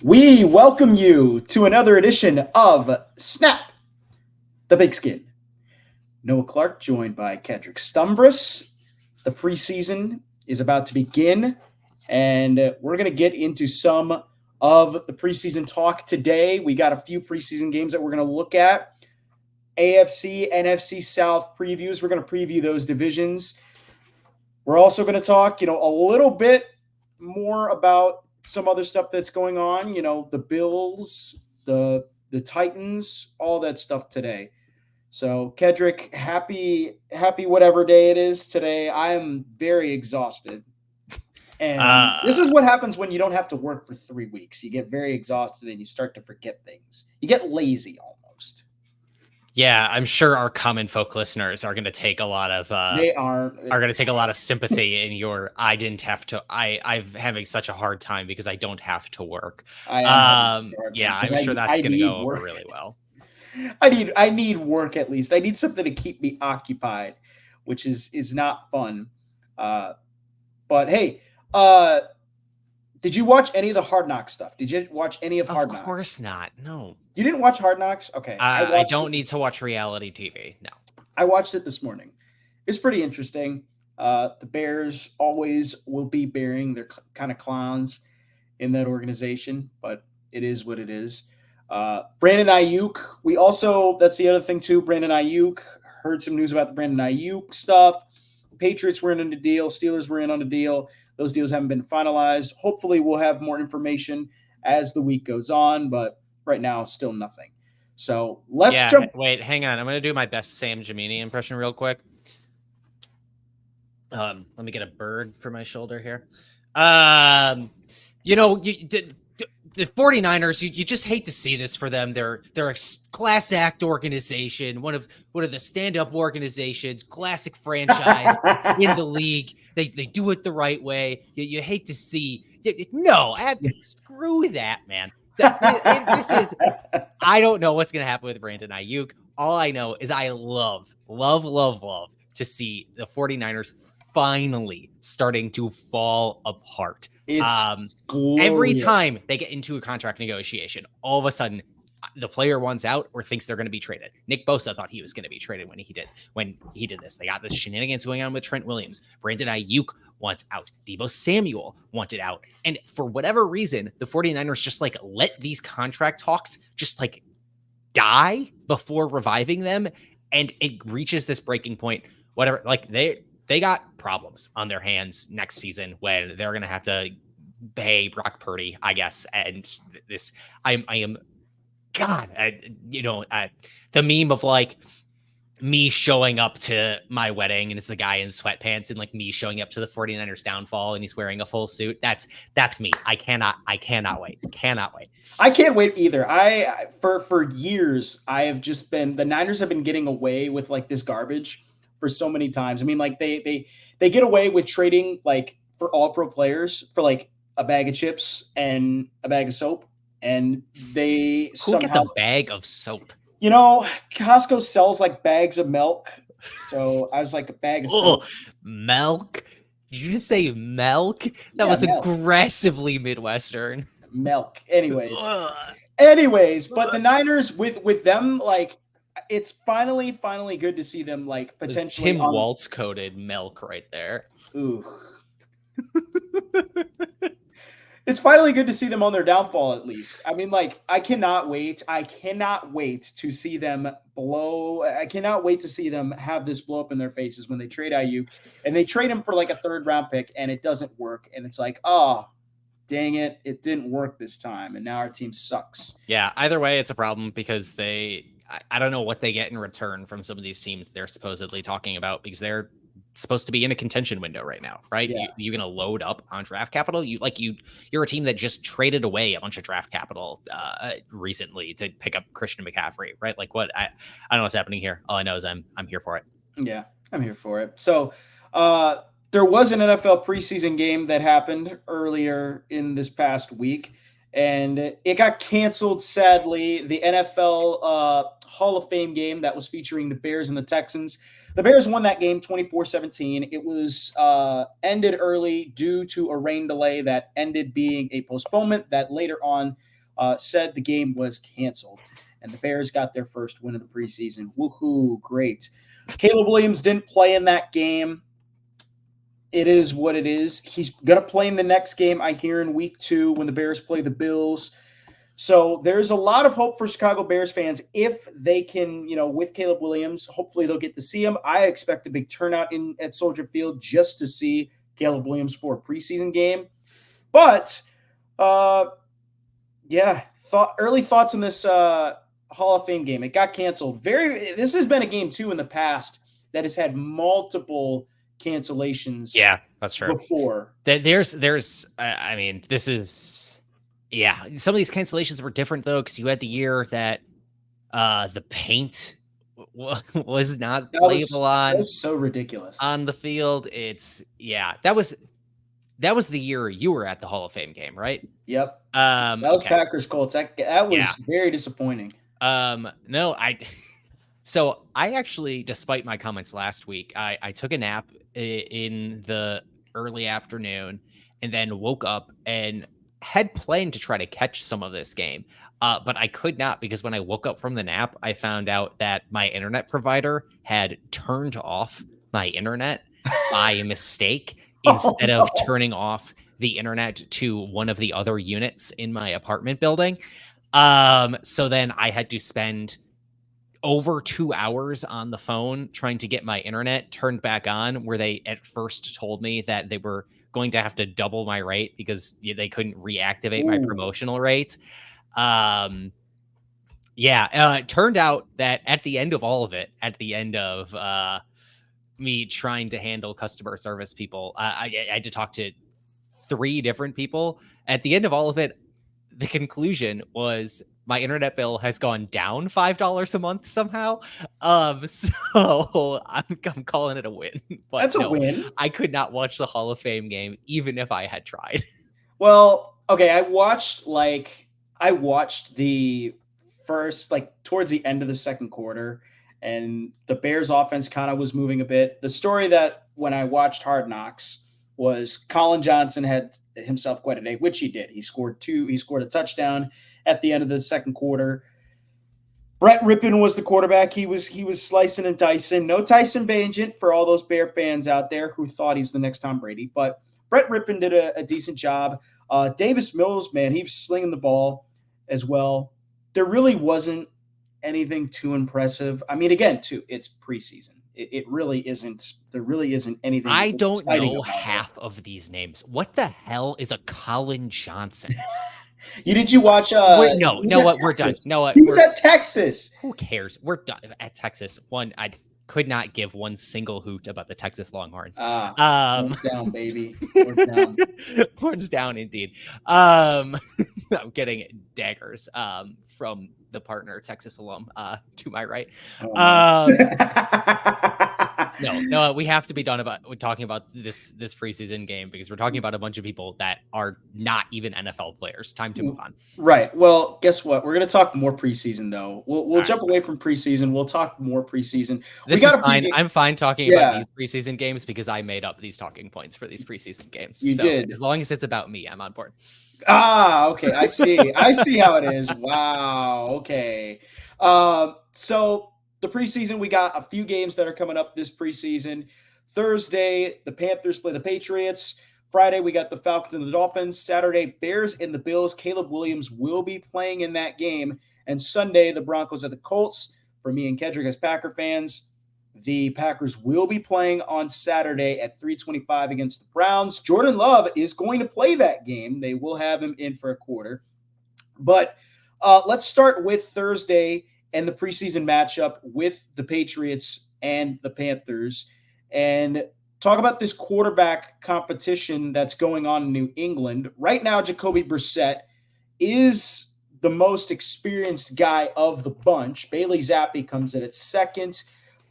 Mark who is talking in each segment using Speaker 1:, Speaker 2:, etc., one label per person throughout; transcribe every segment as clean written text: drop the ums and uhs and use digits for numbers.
Speaker 1: We welcome you to another edition of Snap the Pigskin. Noah Clark joined by Kedrick Stumbris. The preseason is about to begin, and we're going to get into some of the preseason talk today. We got a few preseason games that we're going to look at. AFC, NFC South previews. We're going to preview those divisions. We're also going to talk, a little bit more about some other stuff that's going on, the Bills, the Titans, all that stuff today. So, Kedrick, happy whatever day it is today. I am very exhausted. And this is what happens when you don't have to work for 3 weeks. You get very exhausted and you start to forget things. You get lazy almost.
Speaker 2: Yeah, I'm sure our common folk listeners are going to take a lot of are going to take a lot of sympathy in your I'm having such a hard time because I don't have to work. I'm sure that's going to go over really well.
Speaker 1: I need work at least. I need something to keep me occupied, which is not fun. But hey, did you watch any of the Hard Knocks stuff? Did you watch any of Hard Knocks?
Speaker 2: Of course not. No.
Speaker 1: You didn't watch Hard Knocks? Okay.
Speaker 2: I don't need to watch reality TV. No.
Speaker 1: I watched it this morning. It's pretty interesting. The Bears always will be bearing. They're kind of clowns in that organization, but it is what it is. Brandon Aiyuk. That's the other thing too. Brandon Aiyuk. Heard some news about the Brandon Aiyuk stuff. Patriots were in on the deal. Steelers were in on the deal. Those deals haven't been finalized. Hopefully we'll have more information as the week goes on, but right now, still nothing. So let's jump.
Speaker 2: Wait, hang on. I'm going to do my best Sam Gemini impression real quick. Let me get a bird for my shoulder here. The 49ers, you just hate to see this for them. They're a class act organization, one of the stand-up organizations, classic franchise in the league. They do it the right way. You hate to see. No, screw that, man. I don't know what's going to happen with Brandon Aiyuk. All I know is I love to see the 49ers finally starting to fall apart. Every time they get into a contract negotiation, all of a sudden the player wants out or thinks they're going to be traded. Nick Bosa thought he was going to be traded when he did this. They got this shenanigans going on with Trent Williams. Brandon Aiyuk wants out. Deebo Samuel wanted out. And for whatever reason, the 49ers just let these contract talks just die before reviving them. And it reaches this breaking point. Whatever, they got problems on their hands next season when they're going to have to pay Brock Purdy, I guess. And this, I am, God, the meme of me showing up to my wedding and it's the guy in sweatpants and me showing up to the 49ers downfall and he's wearing a full suit. That's me. I cannot wait.
Speaker 1: I can't wait either. For years, I have just been, the Niners have been getting away with this garbage for so many times. I mean, they get away with trading for all pro players for a bag of chips and a bag of soap. And
Speaker 2: Who gets a bag of soap?
Speaker 1: Costco sells bags of milk. So I was a bag of soap.
Speaker 2: Milk? Did you just say milk? That was milk. Aggressively Midwestern.
Speaker 1: Milk. Anyways, but the Niners with them, it's finally good to see them potentially.
Speaker 2: Tim Waltz coded milk right there.
Speaker 1: Ooh. It's finally good to see them on their downfall, at least. I mean, I cannot wait. I cannot wait to see them blow. I cannot wait to see them have this blow up in their faces when they trade Aiyuk and they trade him for a 3rd-round pick and it doesn't work. And it's oh, dang it. It didn't work this time. And now our team sucks.
Speaker 2: Yeah. Either way, it's a problem because I don't know what they get in return from some of these teams they're supposedly talking about because they're supposed to be in a contention window right now, right? Yeah. You're going to load up on draft capital. You're a team that just traded away a bunch of draft capital recently to pick up Christian McCaffrey, right? What? I don't know what's happening here. All I know is I'm here for it.
Speaker 1: Yeah, I'm here for it. So there was an NFL preseason game that happened earlier in this past week, and it got canceled, sadly. The NFL Hall of Fame game that was featuring the Bears and the Texans. The Bears won that game 24-17. It was ended early due to a rain delay that ended being a postponement that later on said the game was canceled. And the Bears got their first win of the preseason. Woohoo, great. Caleb Williams didn't play in that game. It is what it is. He's going to play in the next game, I hear, in week 2 when the Bears play the Bills. So there's a lot of hope for Chicago Bears fans if they can, with Caleb Williams, hopefully they'll get to see him. I expect a big turnout at Soldier Field just to see Caleb Williams for a preseason game. But, early thoughts on this Hall of Fame game. It got canceled. This has been a game, too, in the past that has had multiple cancellations.
Speaker 2: Yeah, that's true.
Speaker 1: Before.
Speaker 2: This is... Yeah, some of these cancellations were different, though, because you had the year that the paint was not playable on.
Speaker 1: That was so ridiculous.
Speaker 2: On the field. That was the year you were at the Hall of Fame game, right?
Speaker 1: Yep. That was okay. Packers Colts. That was very disappointing.
Speaker 2: So I actually, despite my comments last week, I took a nap in the early afternoon and then woke up and had planned to try to catch some of this game, but I could not because when I woke up from the nap, I found out that my internet provider had turned off my internet by mistake instead of turning off the internet to one of the other units in my apartment building. So then I had to spend over 2 hours on the phone trying to get my internet turned back on, where they at first told me that they were going to have to double my rate because they couldn't reactivate my promotional rate. It turned out that at the end of all of it, at the end of me trying to handle customer service people, I had to talk to 3 different people. At the end of all of it, the conclusion was my internet bill has gone down $5 a month somehow. So I'm calling it a win. But
Speaker 1: that's a win.
Speaker 2: I could not watch the Hall of Fame game even if I had tried.
Speaker 1: Well, okay, I watched the first, towards the end of the second quarter, and the Bears offense kind of was moving a bit. The story that when I watched Hard Knocks was Colin Johnson had himself quite a day, which he did. He scored a touchdown at the end of the second quarter. Brett Rippon was the quarterback. He was slicing and dicing. No Tyson Bagent for all those Bear fans out there who thought he's the next Tom Brady. But Brett Rippon did a decent job. Davis Mills, man, he was slinging the ball as well. There really wasn't anything too impressive. I mean, again, it's preseason. It really isn't. There really isn't anything.
Speaker 2: I don't know half of these names. What the hell is a Colin Johnson?
Speaker 1: Did you watch?
Speaker 2: We're done.
Speaker 1: He was at Texas.
Speaker 2: Who cares? We're done at Texas. I could not give one single hoot about the Texas Longhorns.
Speaker 1: Horns down, baby. Horns down.
Speaker 2: Horns down, indeed. I'm getting daggers from the partner Texas alum to my right. No, we have to be done talking about this preseason game because we're talking about a bunch of people that are not even NFL players. Time to move on.
Speaker 1: Right. Well, guess what? We're going to talk more preseason, though. We'll jump away from preseason. We'll talk more preseason.
Speaker 2: This is fine. I'm fine talking about these preseason games because I made up these talking points for these preseason games.
Speaker 1: You did.
Speaker 2: As long as it's about me, I'm on board.
Speaker 1: Okay. I see. I see how it is. Wow. Okay. So the preseason, we got a few games that are coming up this preseason. Thursday, the Panthers play the Patriots. Friday, we got the Falcons and the Dolphins. Saturday, Bears and the Bills. Caleb Williams will be playing in that game. And Sunday, the Broncos at the Colts. For me and Kedrick as Packer fans, the Packers will be playing on Saturday at 3:25 against the Browns. Jordan Love is going to play that game. They will have him in for a quarter. But let's start with Thursday and the preseason matchup with the Patriots and the Panthers, and talk about this quarterback competition that's going on in New England. Right now, Jacoby Brissett is the most experienced guy of the bunch. Bailey Zappi comes in at second,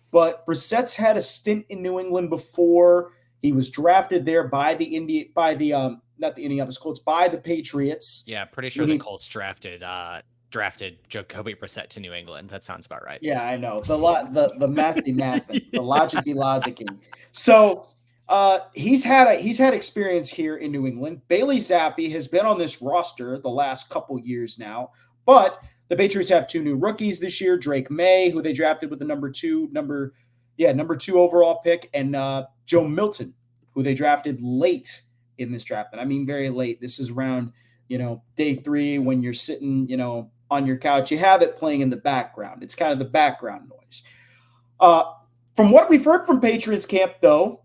Speaker 1: but Brissett's had a stint in New England before. He was drafted there by the Indianapolis Colts, by the Patriots.
Speaker 2: Yeah, pretty sure the Colts drafted Jacoby Brissett to New England. That sounds about right.
Speaker 1: Yeah, I know. The mathy math, the logicy logicking. So He's had experience here in New England. Bailey Zappi has been on this roster the last couple years now, but the Patriots have 2 new rookies this year: Drake May, who they drafted with the number two overall pick, and Joe Milton, who they drafted late in this draft. And I mean very late. This is around day 3 when you're sitting on your couch. You have it playing in the background. It's kind of the background noise. From what we've heard from Patriots camp, though,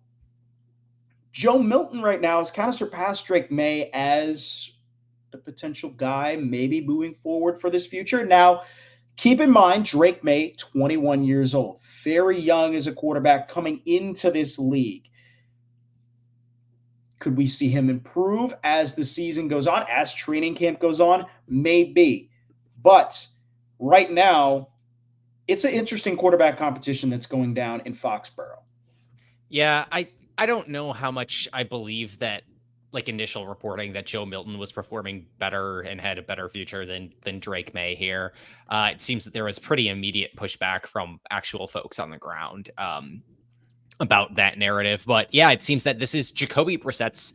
Speaker 1: Joe Milton right now has kind of surpassed Drake May as the potential guy maybe moving forward for this future. Now, keep in mind, Drake May, 21 years old, very young as a quarterback coming into this league. Could we see him improve as the season goes on, as training camp goes on? Maybe. But right now, it's an interesting quarterback competition that's going down in Foxborough.
Speaker 2: Yeah, I don't know how much I believe that initial reporting that Joe Milton was performing better and had a better future than Drake May here. It seems that there was pretty immediate pushback from actual folks on the ground about that narrative. But yeah, it seems that this is Jacoby Brissett's,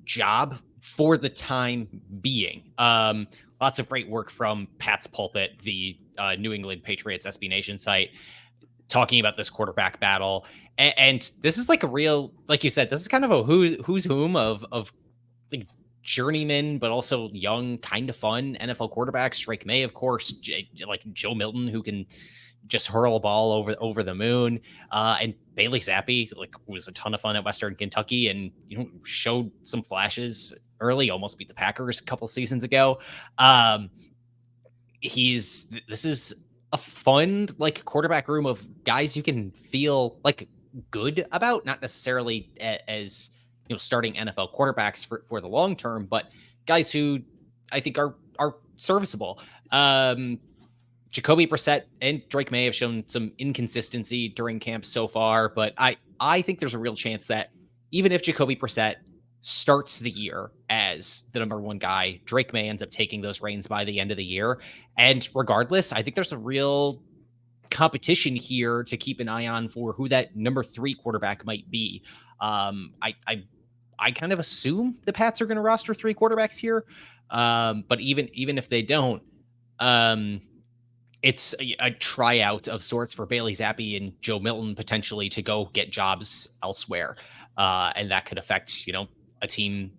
Speaker 2: job for the time being. Lots of great work from Pat's Pulpit, the New England Patriots SB Nation site, talking about this quarterback battle. And this is a real, like you said, this is kind of a who's whom of journeyman, but also young, kind of fun NFL quarterbacks. Drake May, of course, Joe Milton, who can just hurl a ball over the moon. And Bailey Zappi, was a ton of fun at Western Kentucky and, showed some flashes early, almost beat the Packers a couple seasons ago. This is a fun, quarterback room of guys you can feel good about, not necessarily as starting NFL quarterbacks for the long term, but guys who I think are serviceable. Jacoby Brissett and Drake May have shown some inconsistency during camp so far, but I think there's a real chance that even if Jacoby Brissett starts the year as the number 1 guy, Drake May ends up taking those reins by the end of the year. And regardless, I think there's a real competition here to keep an eye on for who that number 3 quarterback might be. I kind of assume the Pats are going to roster 3 quarterbacks here. But even if they don't, it's a tryout of sorts for Bailey Zappi and Joe Milton potentially to go get jobs elsewhere. And that could affect, a team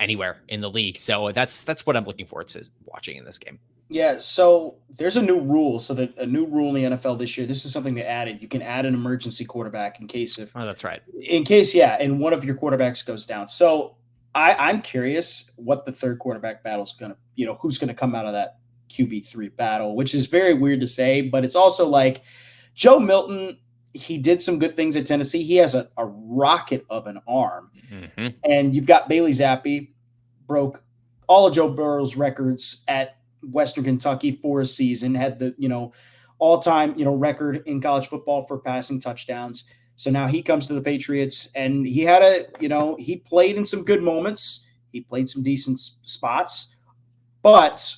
Speaker 2: anywhere in the league. So that's what I'm looking forward to watching in this game.
Speaker 1: Yeah, so there's a new rule. So a new rule in the NFL this year. This is something they added. You can add an emergency quarterback in case of.
Speaker 2: Oh, that's right.
Speaker 1: In case, and one of your quarterbacks goes down. So I'm curious what the 3rd quarterback battle is going to, who's going to come out of that QB3 battle, which is very weird to say, but it's also Joe Milton. He did some good things at Tennessee. He has a rocket of an arm. Mm-hmm. And you've got Bailey Zappi, broke all of Joe Burrow's records at Western Kentucky for a season, had the, all-time, record in college football for passing touchdowns. So now he comes to the Patriots and he had he played in some good moments. He played some decent spots, but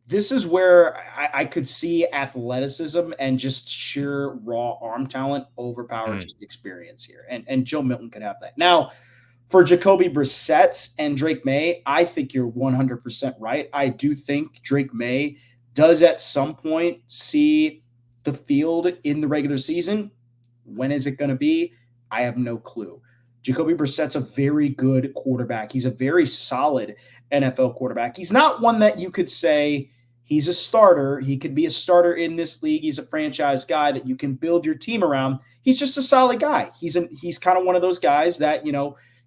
Speaker 1: this is where I could see athleticism and just sheer raw arm talent overpower just experience here. And Joe Milton could have that. Now, for Jacoby Brissett and Drake May, I think you're 100% right. I do think Drake May does at some point see the field in the regular season. When is it going to be? I have no clue. Jacoby Brissett's a very good quarterback. He's a very solid NFL quarterback. He's not one that you could say he's a starter. He could be a starter in this league. He's a franchise guy that you can build your team around. He's just a solid guy. He's kind of one of those guys that,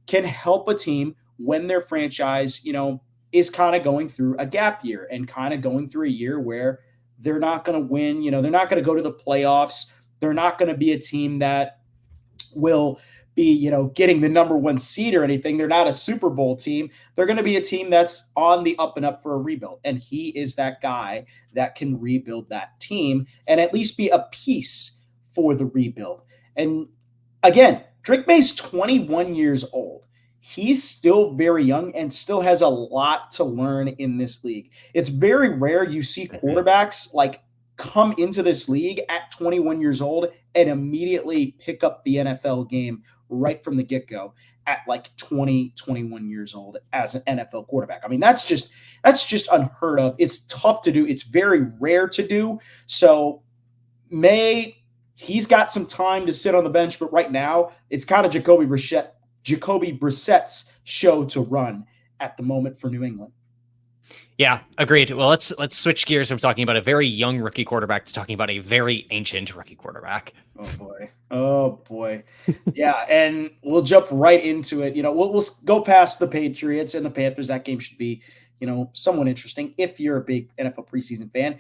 Speaker 1: can help a team when their franchise, is kind of going through a gap year and kind of going through a year where they're not going to win. They're not going to go to the playoffs. They're not going to be a team that will be, getting the number 1 seed or anything. They're not a Super Bowl team. They're going to be a team that's on the up and up for a rebuild. And he is that guy that can rebuild that team and at least be a piece for the rebuild. And again, Drake May's 21 years old. He's still very young and still has a lot to learn in this league. It's very rare you see quarterbacks come into this league at 21 years old and immediately pick up the NFL game right from the get-go at like 20, 21 years old as an NFL quarterback. I mean, that's just unheard of. It's tough to do. It's very rare to do. So he's got some time to sit on the bench, but right now it's kind of Jacoby Brissett's show to run at the moment for New England.
Speaker 2: Yeah, agreed. Well, let's switch gears from talking about a very young rookie quarterback to talking about a very ancient rookie quarterback.
Speaker 1: Oh boy. Yeah, and we'll jump right into it. We'll go past the Patriots and the Panthers. That game should be, somewhat interesting if you're a big NFL preseason fan.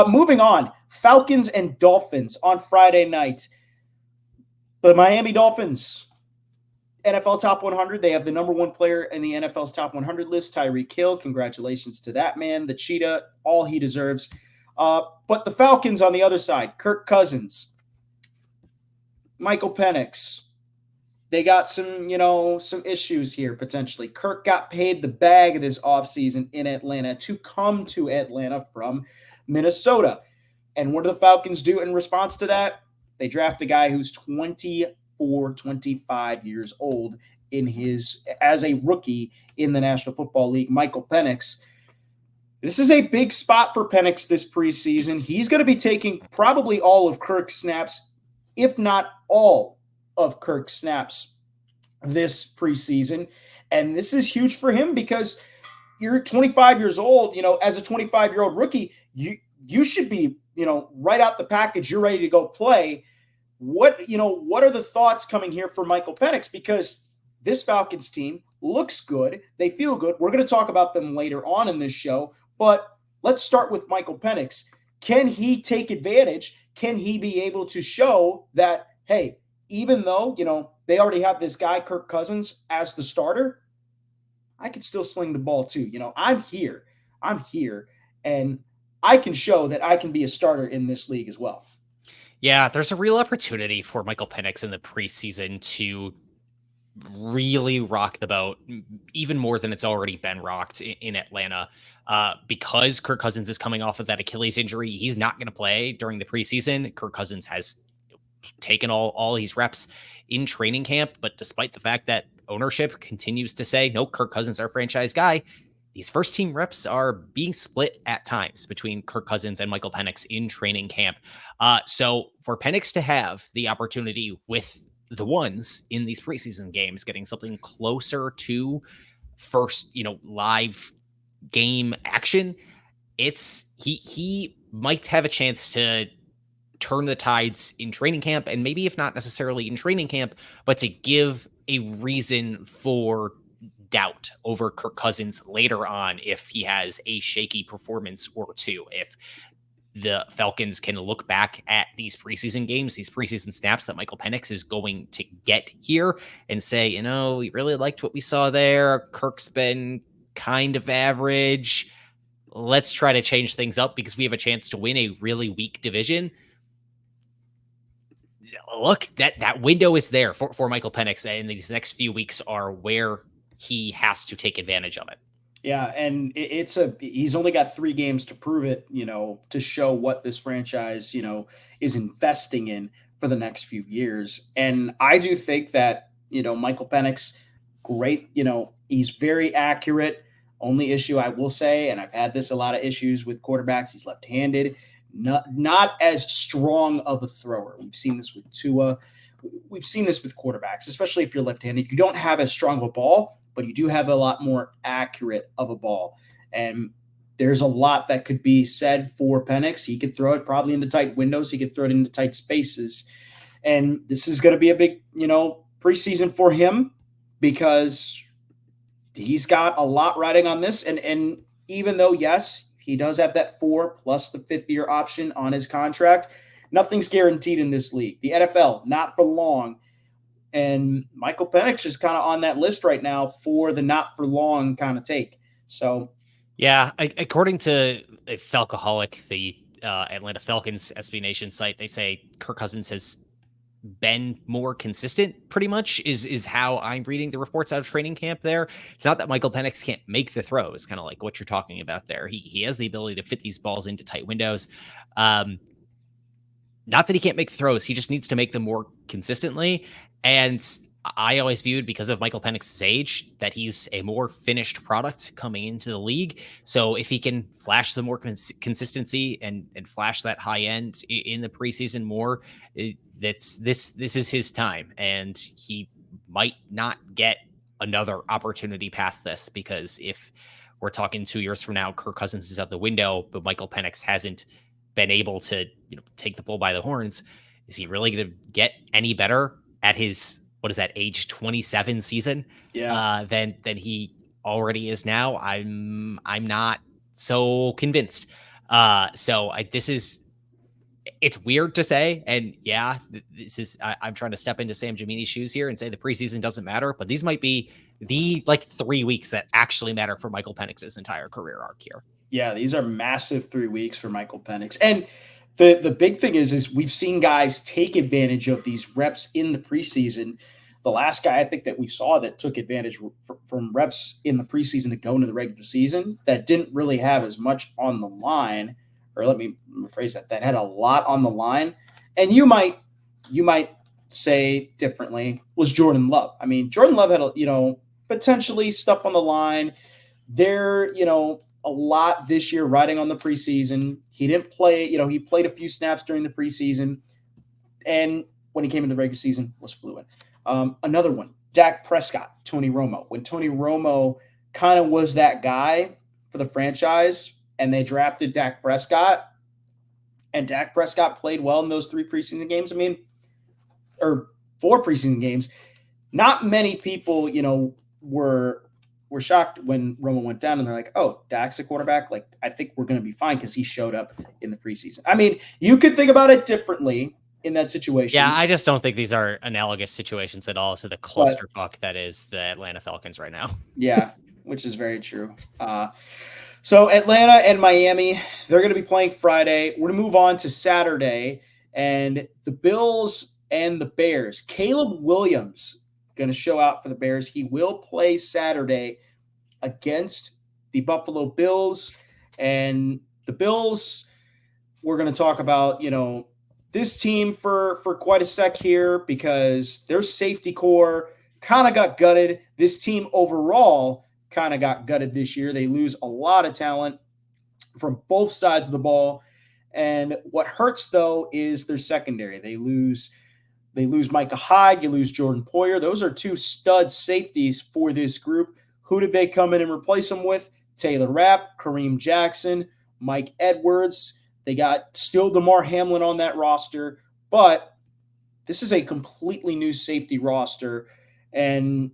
Speaker 1: Moving on, Falcons and Dolphins on Friday night. The Miami Dolphins, NFL Top 100. They have the number one player in the NFL's Top 100 list, Tyreek Hill. Congratulations to that man, the cheetah, all he deserves. But the Falcons on the other side, Kirk Cousins, Michael Penix, they got some issues here potentially. Kirk got paid the bag this offseason in Atlanta to come to Atlanta from Minnesota. And what do the Falcons do in response to that? They draft a guy who's 25 years old as a rookie in the National Football League, Michael Penix. This is a big spot for Penix this preseason. He's going to be taking probably all of Kirk's snaps, if not all of Kirk's snaps this preseason. And this is huge for him because you're 25 years old, as a 25-year-old rookie, you should be, right out the package. You're ready to go play. What are the thoughts coming here for Michael Penix? Because this Falcons team looks good. They feel good. We're going to talk about them later on in this show, but let's start with Michael Penix. Can he take advantage? Can he be able to show that, hey, even though, they already have this guy, Kirk Cousins, as the starter, I can still sling the ball too. I'm here, and I can show that I can be a starter in this league as well.
Speaker 2: Yeah, there's a real opportunity for Michael Penix in the preseason to really rock the boat, even more than it's already been rocked in Atlanta. Because Kirk Cousins is coming off of that Achilles injury, he's not going to play during the preseason. Kirk Cousins has taken all these reps in training camp, but despite the fact that ownership continues to say, no, Kirk Cousins, our franchise guy, these first team reps are being split at times between Kirk Cousins and Michael Penix in training camp. So for Penix to have the opportunity with the ones in these preseason games, getting something closer to first, live game action, he might have a chance to turn the tides in training camp, and maybe if not necessarily in training camp, but to give a reason for doubt over Kirk Cousins later on if he has a shaky performance or two. If the Falcons can look back at these preseason games, these preseason snaps that Michael Penix is going to get here and say, we really liked what we saw there. Kirk's been kind of average. Let's try to change things up because we have a chance to win a really weak division. Look, that window is there for Michael Penix, and these next few weeks are where he has to take advantage of it.
Speaker 1: Yeah, and he's only got 3 games to prove it, to show what this franchise, is investing in for the next few years. And I do think that, Michael Penix, great, he's very accurate. Only issue I will say, and I've had a lot of issues with quarterbacks, he's left-handed. Not as strong of a thrower. We've seen this with Tua. We've seen this with quarterbacks, especially if you're left-handed. You don't have as strong of a ball, but you do have a lot more accurate of a ball. And there's a lot that could be said for Penix. He could throw it probably into tight windows. He could throw it into tight spaces. And this is going to be a big, preseason for him because he's got a lot riding on this. And even though, yes, he does have that 4 plus the 5th year option on his contract, nothing's guaranteed in this league. The NFL, not for long. And Michael Penix is kind of on that list right now for the not for long kind of take. So,
Speaker 2: yeah, according to Falcoholic, the Atlanta Falcons SB Nation site, they say Kirk Cousins has been more consistent, pretty much is how I'm reading the reports out of training camp there. It's not that Michael Penix can't make the throws, kind of like what you're talking about there. He has the ability to fit these balls into tight windows. Not that he can't make throws, he just needs to make them more consistently. And I always viewed, because of Michael Penix's age, that he's a more finished product coming into the league. So if he can flash some more consistency and flash that high end in the preseason more, this is his time, and he might not get another opportunity past this, because if we're talking 2 years from now, Kirk Cousins is out the window, but Michael Penix hasn't been able to take the bull by the horns. Is he really going to get any better at his, what is that, age 27 season? Than he already is now? I'm not so convinced. It's weird to say, and yeah, I'm trying to step into Sam Jamini's shoes here and say the preseason doesn't matter, but these might be the 3 weeks that actually matter for Michael Penix's entire career arc here.
Speaker 1: Yeah, these are massive 3 weeks for Michael Penix. And the big thing is we've seen guys take advantage of these reps in the preseason. The last guy I think that we saw that took advantage from reps in the preseason to go into the regular season that didn't really have as much on the line, or let me rephrase that had a lot on the line, and you might say differently, was Jordan Love. I mean, Jordan Love had potentially stuff on the line. There, a lot this year riding on the preseason. He didn't play, he played a few snaps during the preseason, and when he came into the regular season was fluent. Another one, Dak Prescott, Tony Romo. When Tony Romo kind of was that guy for the franchise, and they drafted Dak Prescott, and Dak Prescott played well in those 3 preseason games. Or 4 preseason games. Not many people, were shocked when Romo went down, and they're like, oh, Dak's a quarterback. Like, I think we're going to be fine because he showed up in the preseason. I mean, you could think about it differently in that situation.
Speaker 2: Yeah, I just don't think these are analogous situations at all to the clusterfuck that is the Atlanta Falcons right now.
Speaker 1: Yeah, which is very true. So Atlanta and Miami, they're going to be playing Friday. We're going to move on to Saturday, and the Bills and the Bears. Caleb Williams going to show out for the Bears. He will play Saturday against the Buffalo Bills. And the Bills, we're going to talk about, this team for quite a sec here, because their safety core kind of got gutted. This team overall kind of got gutted this year. They lose a lot of talent from both sides of the ball. And what hurts, though, is their secondary. They lose Micah Hyde. You lose Jordan Poyer. Those are 2 stud safeties for this group. Who did they come in and replace them with? Taylor Rapp, Kareem Jackson, Mike Edwards. They got still DeMar Hamlin on that roster, but this is a completely new safety roster. And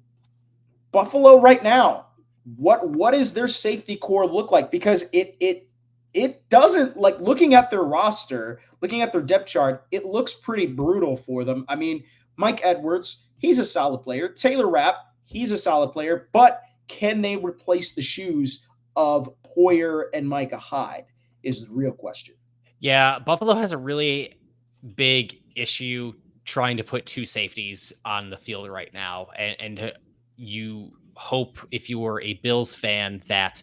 Speaker 1: Buffalo right now, what does their safety core look like? Because it doesn't, like, looking at their roster, looking at their depth chart, it looks pretty brutal for them. I mean, Mike Edwards, he's a solid player. Taylor Rapp, he's a solid player, but can they replace the shoes of Poyer and Micah Hyde is the real question.
Speaker 2: Yeah, Buffalo has a really big issue trying to put 2 safeties on the field right now. And you hope, if you were a Bills fan, that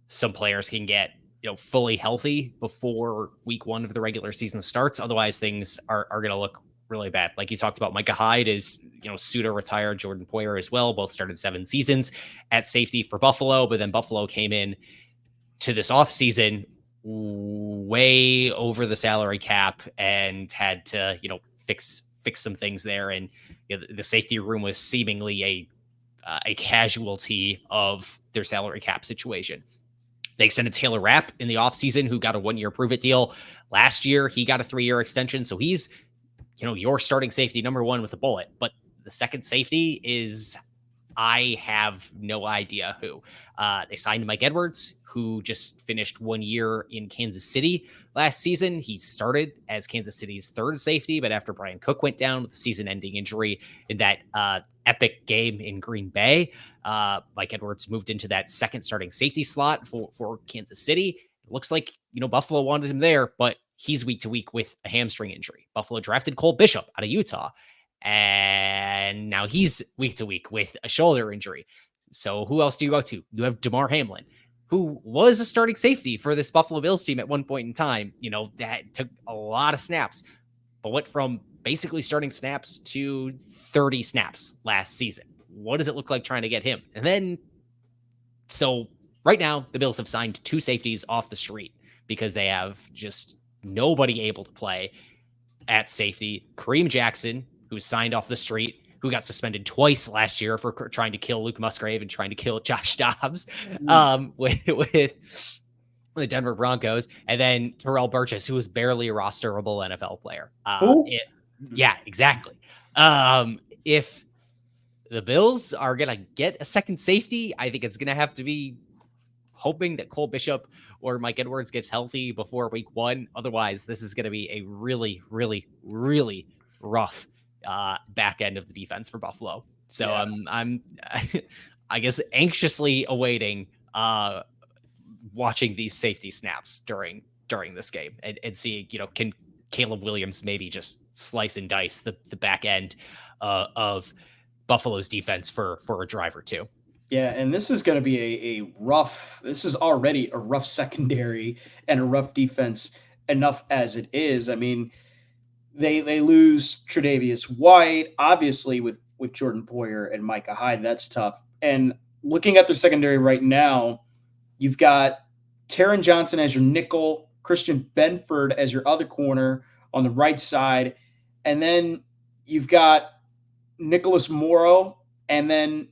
Speaker 2: some players can get fully healthy before week 1 of the regular season starts. Otherwise, things are going to look really bad. Like you talked about, Micah Hyde is, pseudo retired. Jordan Poyer as well. Both started 7 seasons at safety for Buffalo, but then Buffalo came in to this offseason way over the salary cap and had to, fix some things there. And the safety room was seemingly a casualty of their salary cap situation. They extended Taylor Rapp in the offseason, who got a 1-year prove-it deal. Last year, he got a 3-year extension. So he's, your starting safety number 1 with a bullet. But the second safety is, I have no idea who. They signed Mike Edwards, who just finished 1 year in Kansas City last season. He started as Kansas City's 3rd safety, but after Brian Cook went down with a season-ending injury in that epic game in Green Bay, Mike Edwards moved into that 2nd starting safety slot for Kansas City. It looks like, Buffalo wanted him there, but he's week to week with a hamstring injury. Buffalo drafted Cole Bishop out of Utah, and now he's week to week with a shoulder injury. So who else do you go to? You have DeMar Hamlin, who was a starting safety for this Buffalo Bills team at one point in time. That took a lot of snaps, but went from basically starting snaps to 30 snaps last season. What does it look like trying to get him? And then, so right now, the Bills have signed 2 safeties off the street because they have just nobody able to play at safety. Kareem Jackson, who signed off the street, who got suspended twice last year for trying to kill Luke Musgrave and trying to kill Josh Dobbs with the Denver Broncos. And then Terrell Burgess, who was barely a rosterable NFL player. Yeah, exactly. If the Bills are going to get a second safety, I think it's going to have to be hoping that Cole Bishop or Mike Edwards gets healthy before week 1. Otherwise, this is going to be a really, really, really rough back end of the defense for Buffalo. So I'm I guess anxiously awaiting watching these safety snaps during this game and seeing, can Caleb Williams maybe just slice and dice the back end of Buffalo's defense for a drive or two.
Speaker 1: Yeah, and this is going to be this is already a rough secondary and a rough defense enough as it is. I mean, they lose Tre'Davious White, obviously with Jordan Poyer and Micah Hyde. That's tough. And looking at their secondary right now, you've got Taron Johnson as your nickel, Christian Benford as your other corner on the right side, and then you've got Nicholas Morrow, and then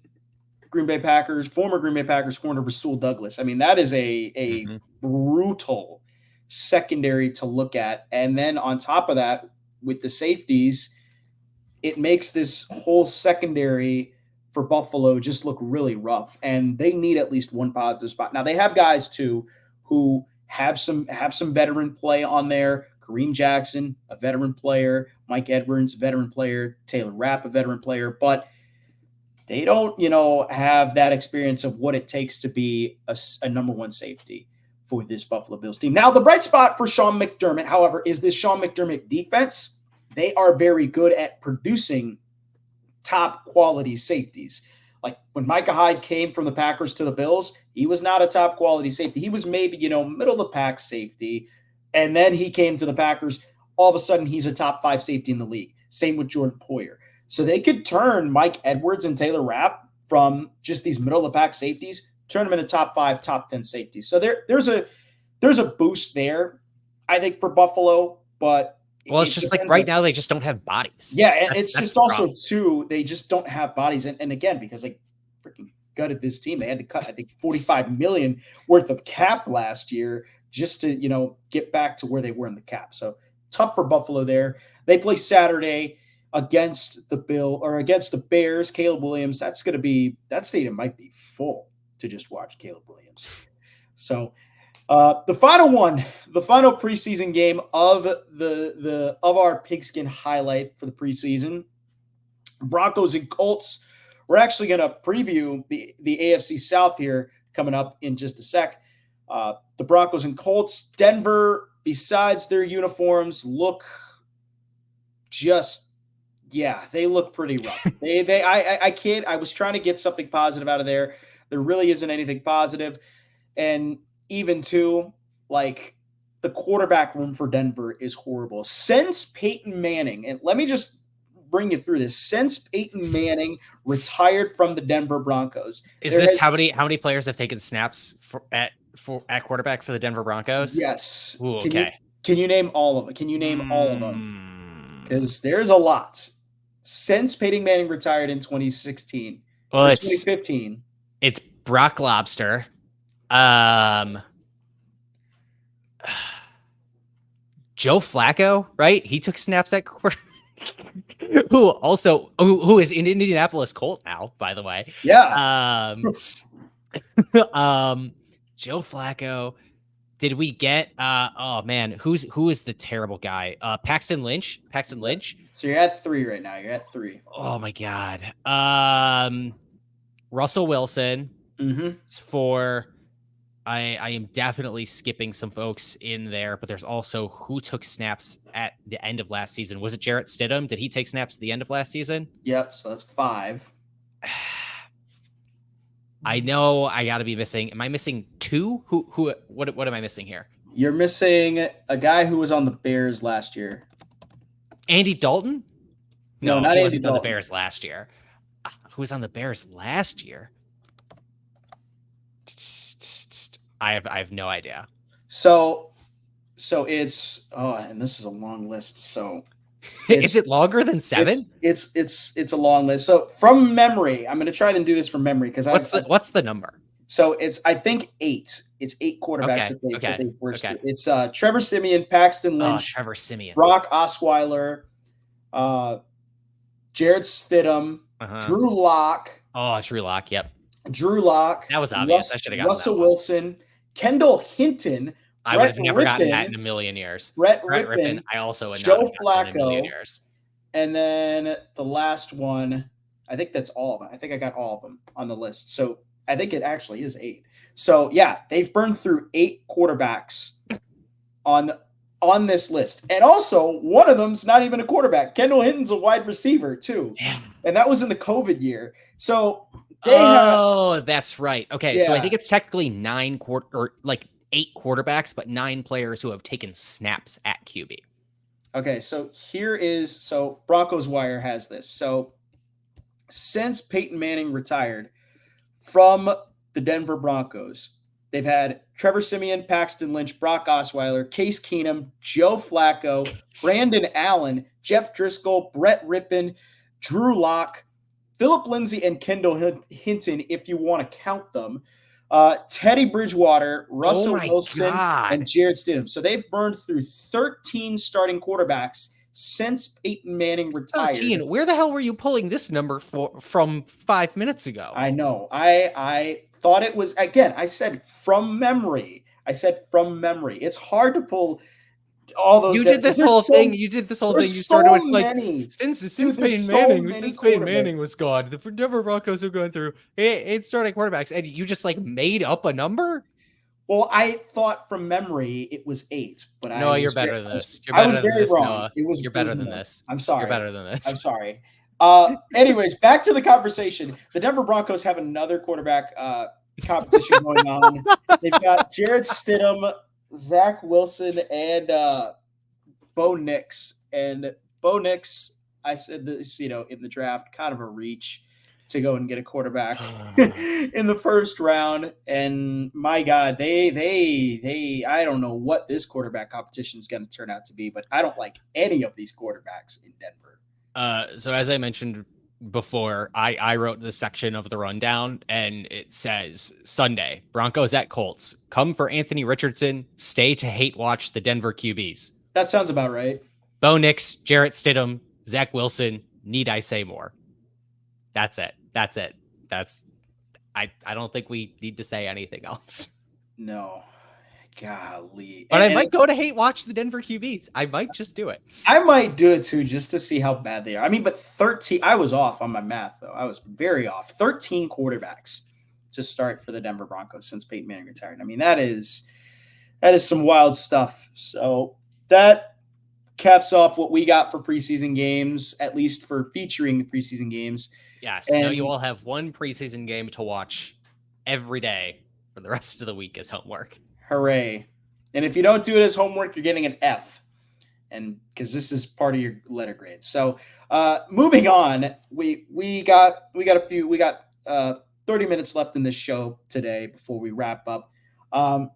Speaker 1: former Green Bay Packers corner Rasul Douglas. I mean, that is a brutal secondary to look at. And then on top of that, with the safeties, it makes this whole secondary for Buffalo just look really rough. And they need at least one positive spot. Now they have guys too who have some veteran play on there. Kareem Jackson, a veteran player, Mike Edwards, a veteran player, Taylor Rapp, a veteran player, but they don't, have that experience of what it takes to be a number one safety for this Buffalo Bills team. Now, the bright spot for Sean McDermott, however, is this Sean McDermott defense. They are very good at producing top quality safeties. Like when Micah Hyde came from the Packers to the Bills, he was not a top quality safety. He was maybe, middle of the pack safety. And then he came to the Packers. All of a sudden, he's a top 5 safety in the league. Same with Jordan Poyer. So they could turn Mike Edwards and Taylor Rapp from just these middle of the pack safeties, turn them into top 5, top 10 safeties. So there's a boost there, I think, for Buffalo. But
Speaker 2: it's just like right now they just don't have bodies.
Speaker 1: Yeah, and it's just also too, they just don't have bodies. And again, because they freaking gutted this team, they had to cut, I think, $45 million worth of cap last year just to, get back to where they were in the cap. So tough for Buffalo there. They play Saturday against the Bears. Caleb Williams, that stadium might be full to just watch Caleb Williams. So the final preseason game of our Pigskin highlight for the preseason, Broncos and Colts. We're actually going to preview the AFC South here coming up in just a sec. The Broncos and Colts. Denver, besides their uniforms, they look pretty rough. I was trying to get something positive out of there. There really isn't anything positive. And even too, like, the quarterback room for Denver is horrible. Since Peyton Manning, and let me just bring you through this. Since Peyton Manning retired from the Denver Broncos.
Speaker 2: How many players have taken snaps at quarterback for the Denver Broncos?
Speaker 1: Yes.
Speaker 2: Ooh, okay.
Speaker 1: Can you name all of them? Can you name all of them? Because there's a lot. Since Peyton Manning retired in 2016.
Speaker 2: Well, it's
Speaker 1: 2015.
Speaker 2: It's Brock Lobster. Joe Flacco, right? He took snaps at quarterback. who is in Indianapolis Colt now, by the way.
Speaker 1: Yeah.
Speaker 2: Joe Flacco. Did we get who is the terrible guy? Paxton Lynch.
Speaker 1: So you're at 3 right now. You're at 3.
Speaker 2: Oh my God. Russell Wilson.
Speaker 1: Mm-hmm.
Speaker 2: It's for I am definitely skipping some folks in there, but there's also who took snaps at the end of last season. Was it Jarrett Stidham? Did he take snaps at the end of last season?
Speaker 1: Yep. So that's 5.
Speaker 2: I know I got to be missing. Am I missing 2? What am I missing here?
Speaker 1: You're missing a guy who was on the Bears last year.
Speaker 2: Andy Dalton?
Speaker 1: No, not
Speaker 2: he
Speaker 1: Andy
Speaker 2: wasn't on the
Speaker 1: Dalton.
Speaker 2: Bears last year. Who was on the Bears last year? I have no idea.
Speaker 1: So it's and this is a long list. So
Speaker 2: is it longer than 7?
Speaker 1: It's a long list. So from memory, I'm going to try and do this from memory because
Speaker 2: what's the number?
Speaker 1: So it's I think 8. It's 8 quarterbacks that they first.
Speaker 2: Okay.
Speaker 1: It's Trevor Siemian, Paxton Lynch,
Speaker 2: Trevor Siemian,
Speaker 1: Brock Osweiler, Jarrett Stidham, Drew Lock.
Speaker 2: Oh, Drew Lock. Yep.
Speaker 1: Drew Lock.
Speaker 2: That was obvious. I should have gotten
Speaker 1: Russell Wilson, Kendall Hinton.
Speaker 2: I would have never gotten that in a million years.
Speaker 1: Brett Rippon.
Speaker 2: I also would
Speaker 1: Joe
Speaker 2: not have
Speaker 1: Flacco.
Speaker 2: in a million years.
Speaker 1: And then the last one, I think that's all of them. I think I got all of them on the list. So I think it actually is 8. So yeah, they've burned through 8 quarterbacks on this list. And also, one of them's not even a quarterback. Kendall Hinton's a wide receiver too.
Speaker 2: Yeah.
Speaker 1: And that was in the COVID year. So
Speaker 2: that's right. Okay,
Speaker 1: yeah.
Speaker 2: So I think it's technically 8 quarterbacks, but 9 players who have taken snaps at QB.
Speaker 1: Okay, so Broncos Wire has this. So since Peyton Manning retired from the Denver Broncos, they've had Trevor Siemian, Paxton Lynch, Brock Osweiler, Case Keenum, Joe Flacco, Brandon Allen, Jeff Driscoll, Brett Rippon, Drew Lock, Philip Lindsay, and Kendall Hinton, if you want to count them. Teddy Bridgewater, Russell Wilson, and Jarrett Stidham. So they've burned through 13 starting quarterbacks since Peyton Manning retired.
Speaker 2: 13? Where the hell were you pulling this number from 5 minutes ago?
Speaker 1: I know. I thought it was, again, I said from memory. It's hard to pull all those.
Speaker 2: You did this whole thing. You started with like since Peyton Manning was gone, the Denver Broncos have gone through 8 starting quarterbacks, and you just like made up a number.
Speaker 1: Well, I thought from memory it was 8, but
Speaker 2: no, you're better than this.
Speaker 1: I was very wrong.
Speaker 2: You're better than this.
Speaker 1: I'm sorry.
Speaker 2: You're better than this.
Speaker 1: I'm sorry. Anyways, back to the conversation. The Denver Broncos have another quarterback competition going on. They've got Jarrett Stidham, Zach Wilson, and Bo Nix. And Bo Nix, I said this, in the draft, kind of a reach to go and get a quarterback in the first round. And my God, they I don't know what this quarterback competition is going to turn out to be, but I don't like any of these quarterbacks in Denver.
Speaker 2: So as I mentioned before, I wrote this section of the rundown, and it says Sunday, Broncos at Colts. Come for Anthony Richardson. Stay to hate watch the Denver QBs.
Speaker 1: That sounds about right.
Speaker 2: Bo Nix, Jarrett Stidham, Zach Wilson. Need I say more? That's it. I don't think we need to say anything else.
Speaker 1: No. Golly.
Speaker 2: But I might go to hate watch the Denver QBs. I might just do it.
Speaker 1: I might do it too, just to see how bad they are. I mean, but 13, I was off on my math though. I was very off. 13 quarterbacks to start for the Denver Broncos since Peyton Manning retired. I mean, that is some wild stuff. So that caps off what we got for preseason games, at least for featuring the preseason games.
Speaker 2: Yes. Now you all have one preseason game to watch every day for the rest of the week as homework.
Speaker 1: Hooray. And if you don't do it as homework, you're getting an F. And because this is part of your letter grade. So moving on, we got 30 minutes left in this show today before we wrap up. We're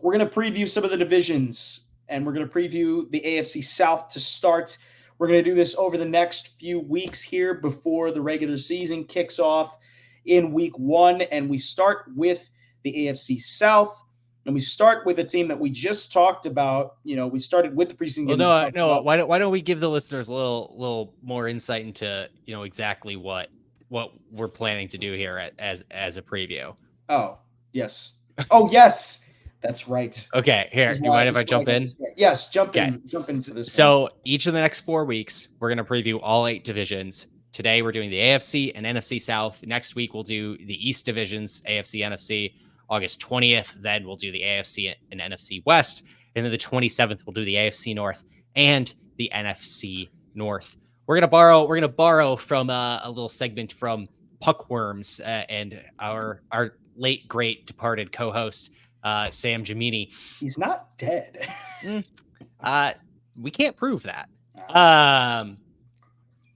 Speaker 1: going to preview some of the divisions, and we're going to preview the AFC South to start. We're going to do this over the next few weeks here before the regular season kicks off in week 1. And we start with the AFC South. And we start with a team that we just talked about. We started with the preseason game.
Speaker 2: No. Why don't we give the listeners a little more insight into exactly what we're planning to do here as a preview?
Speaker 1: Oh yes. Oh yes, that's right.
Speaker 2: Okay, here. You mind if I jump in?
Speaker 1: Yes, jump into this.
Speaker 2: So each of the next 4 weeks, we're going to preview all 8 divisions. Today we're doing the AFC and NFC South. Next week we'll do the East divisions, AFC, NFC. August 20th, then we'll do the AFC and NFC West. And then the 27th, we'll do the AFC North and the NFC North. We're gonna borrow from a little segment from Puckworms and our late great departed co-host Sam Gemini.
Speaker 1: He's not dead.
Speaker 2: We can't prove that.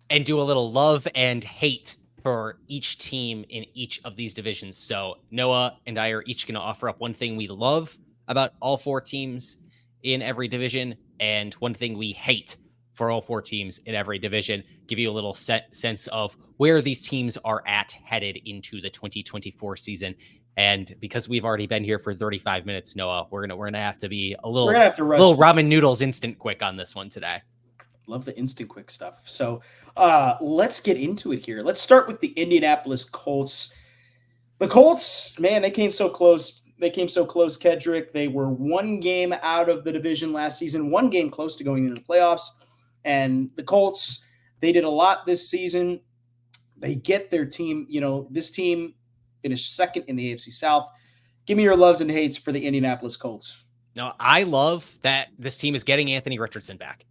Speaker 2: And do a little love and hate for each team in each of these divisions. So Noah and I are each going to offer up one thing we love about all 4 teams in every division and one thing we hate for all 4 teams in every division. Give you a little sense of where these teams are headed into the 2024 season. And because we've already been here for 35 minutes, Noah, we're gonna have to be a little ramen noodles instant quick on this one today.
Speaker 1: Love the instant quick stuff. So let's get into it here. Let's start with the Indianapolis Colts. The Colts, man, they came so close. Kedrick. They were 1 game out of the division last season, 1 game close to going into the playoffs. And the Colts, they did a lot this season. They get their team, this team finished 2nd in the AFC South. Give me your loves and hates for the Indianapolis Colts.
Speaker 2: No, I love that this team is getting Anthony Richardson back.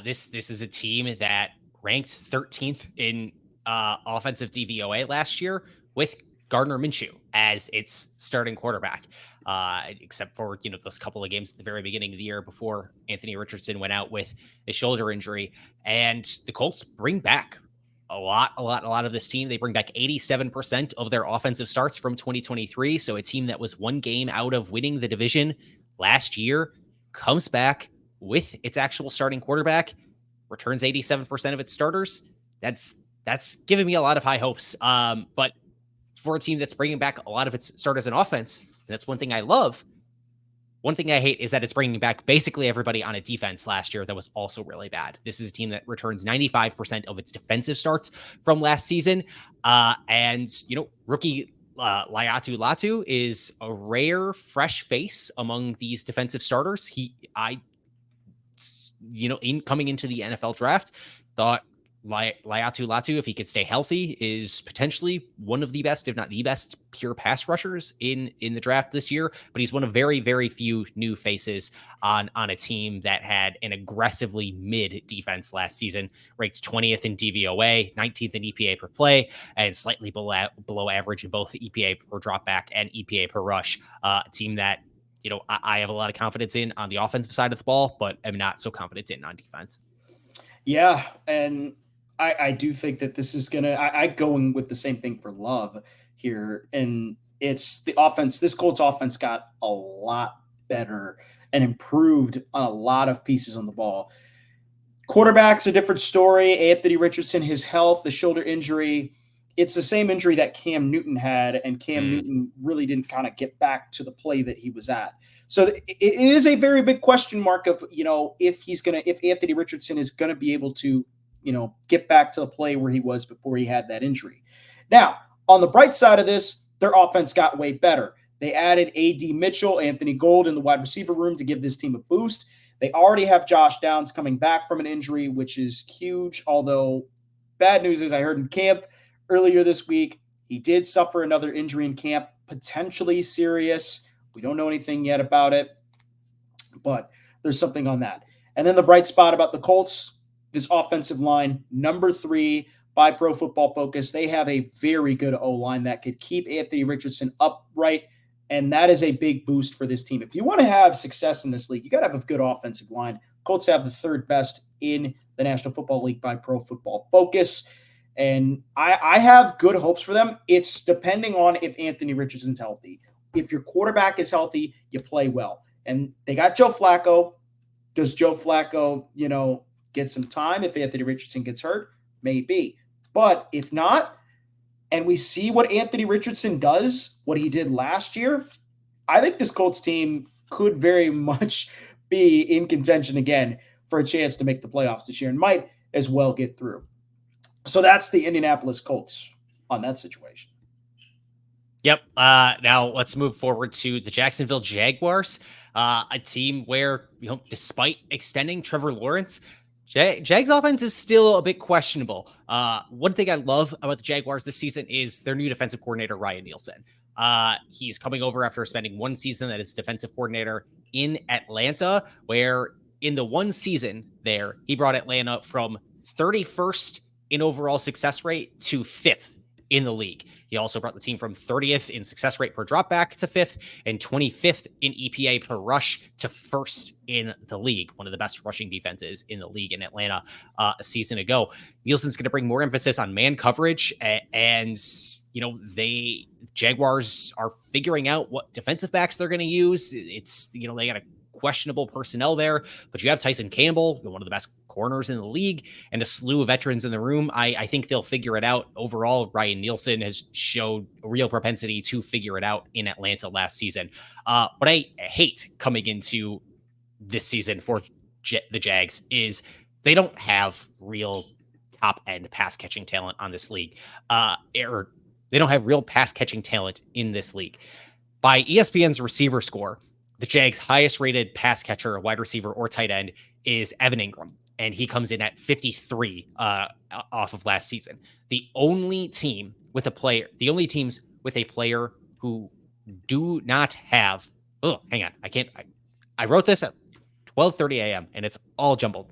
Speaker 2: This is a team that ranked 13th in offensive DVOA last year with Gardner Minshew as its starting quarterback, except for those couple of games at the very beginning of the year before Anthony Richardson went out with a shoulder injury. And the Colts bring back a lot of this team. They bring back 87% of their offensive starts from 2023. So a team that was 1 game out of winning the division last year comes back with its actual starting quarterback, returns 87% of its starters. That's giving me a lot of high hopes. But for a team that's bringing back a lot of its starters in offense, that's one thing I love. One thing I hate is that it's bringing back basically everybody on a defense last year that was also really bad. This is a team that returns 95% of its defensive starts from last season. And rookie Laiatu Latu is a rare fresh face among these defensive starters. Coming into the NFL draft, thought Laiatu Latu, if he could stay healthy, is potentially one of the best, if not the best, pure pass rushers in the draft this year. But he's one of very, very few new faces on a team that had an aggressively mid defense last season, ranked 20th in DVOA, 19th in EPA per play, and slightly below average in both EPA per dropback and EPA per rush. A team that I have a lot of confidence in on the offensive side of the ball, but am not so confident in on defense.
Speaker 1: Yeah, and I do think that this is going to – I going with the same thing for Love here, and it's the offense. This Colts offense got a lot better and improved on a lot of pieces on the ball. Quarterback's a different story. Anthony Richardson, his health, the shoulder injury, it's the same injury that Cam Newton had, and Cam Newton really didn't kind of get back to the play that he was at. So it is a very big question mark of, if Anthony Richardson is going to be able to, get back to the play where he was before he had that injury. Now, on the bright side of this, their offense got way better. They added A.D. Mitchell, Anthony Gold in the wide receiver room to give this team a boost. They already have Josh Downs coming back from an injury, which is huge. Although bad news is I heard in camp earlier this week, he did suffer another injury in camp, potentially serious. We don't know anything yet about it, but there's something on that. And then the bright spot about the Colts, this offensive line, number 3 by Pro Football Focus. They have a very good O-line that could keep Anthony Richardson upright, and that is a big boost for this team. If you want to have success in this league, you got to have a good offensive line. Colts have the 3rd best in the National Football League by Pro Football Focus, and I have good hopes for them. It's depending on if Anthony Richardson's healthy. If your quarterback is healthy, you play well. And they got Joe Flacco. Does Joe Flacco, get some time if Anthony Richardson gets hurt? Maybe. But if not, and we see what Anthony Richardson does, what he did last year, I think this Colts team could very much be in contention again for a chance to make the playoffs this year and might as well get through. So that's the Indianapolis Colts on that situation.
Speaker 2: Yep. Now let's move forward to the Jacksonville Jaguars, a team where, despite extending Trevor Lawrence, Jags offense is still a bit questionable. One thing I love about the Jaguars this season is their new defensive coordinator, Ryan Nielsen. He's coming over after spending one season as defensive coordinator in Atlanta, where in the one season there, he brought Atlanta from 31st in overall success rate to 5th in the league. He also brought the team from 30th in success rate per dropback to 5th and 25th in EPA per rush to 1st in the league. One of the best rushing defenses in the league in Atlanta a season ago. Nielsen's going to bring more emphasis on man coverage, and Jaguars are figuring out what defensive backs they're going to use. It's, they got a questionable personnel there, but you have Tyson Campbell, one of the best corners in the league, and a slew of veterans in the room. I think they'll figure it out. Overall, Ryan Nielsen has showed a real propensity to figure it out in Atlanta last season. What I hate coming into this season for the Jags is they don't have real top-end pass-catching talent on this league. Or they don't have real pass-catching talent in this league. By ESPN's receiver score, the Jags' highest-rated pass catcher, wide receiver, or tight end is Evan Ingram, and he comes in at 53 off of last season. The only teams with a player who do not have. Oh, hang on, I wrote this at 12:30 a.m. and it's all jumbled.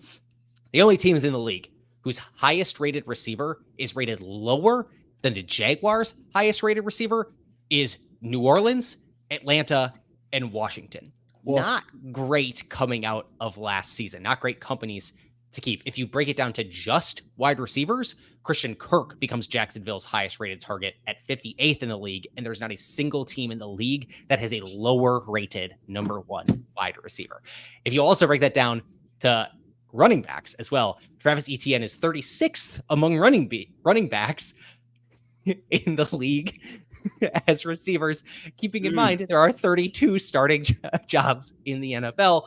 Speaker 2: The only teams in the league whose highest-rated receiver is rated lower than the Jaguars' highest-rated receiver is New Orleans, Atlanta, and Washington. Well, not great coming out of last season. Not great companies to keep. If you break it down to just wide receivers, Christian Kirk becomes Jacksonville's highest rated target at 58th in the league, and there's not a single team in the league that has a lower rated number one wide receiver. If you also break that down to running backs as well, Travis Etienne is 36th among running backs in the league as receivers, keeping in mind there are 32 starting jobs in the NFL.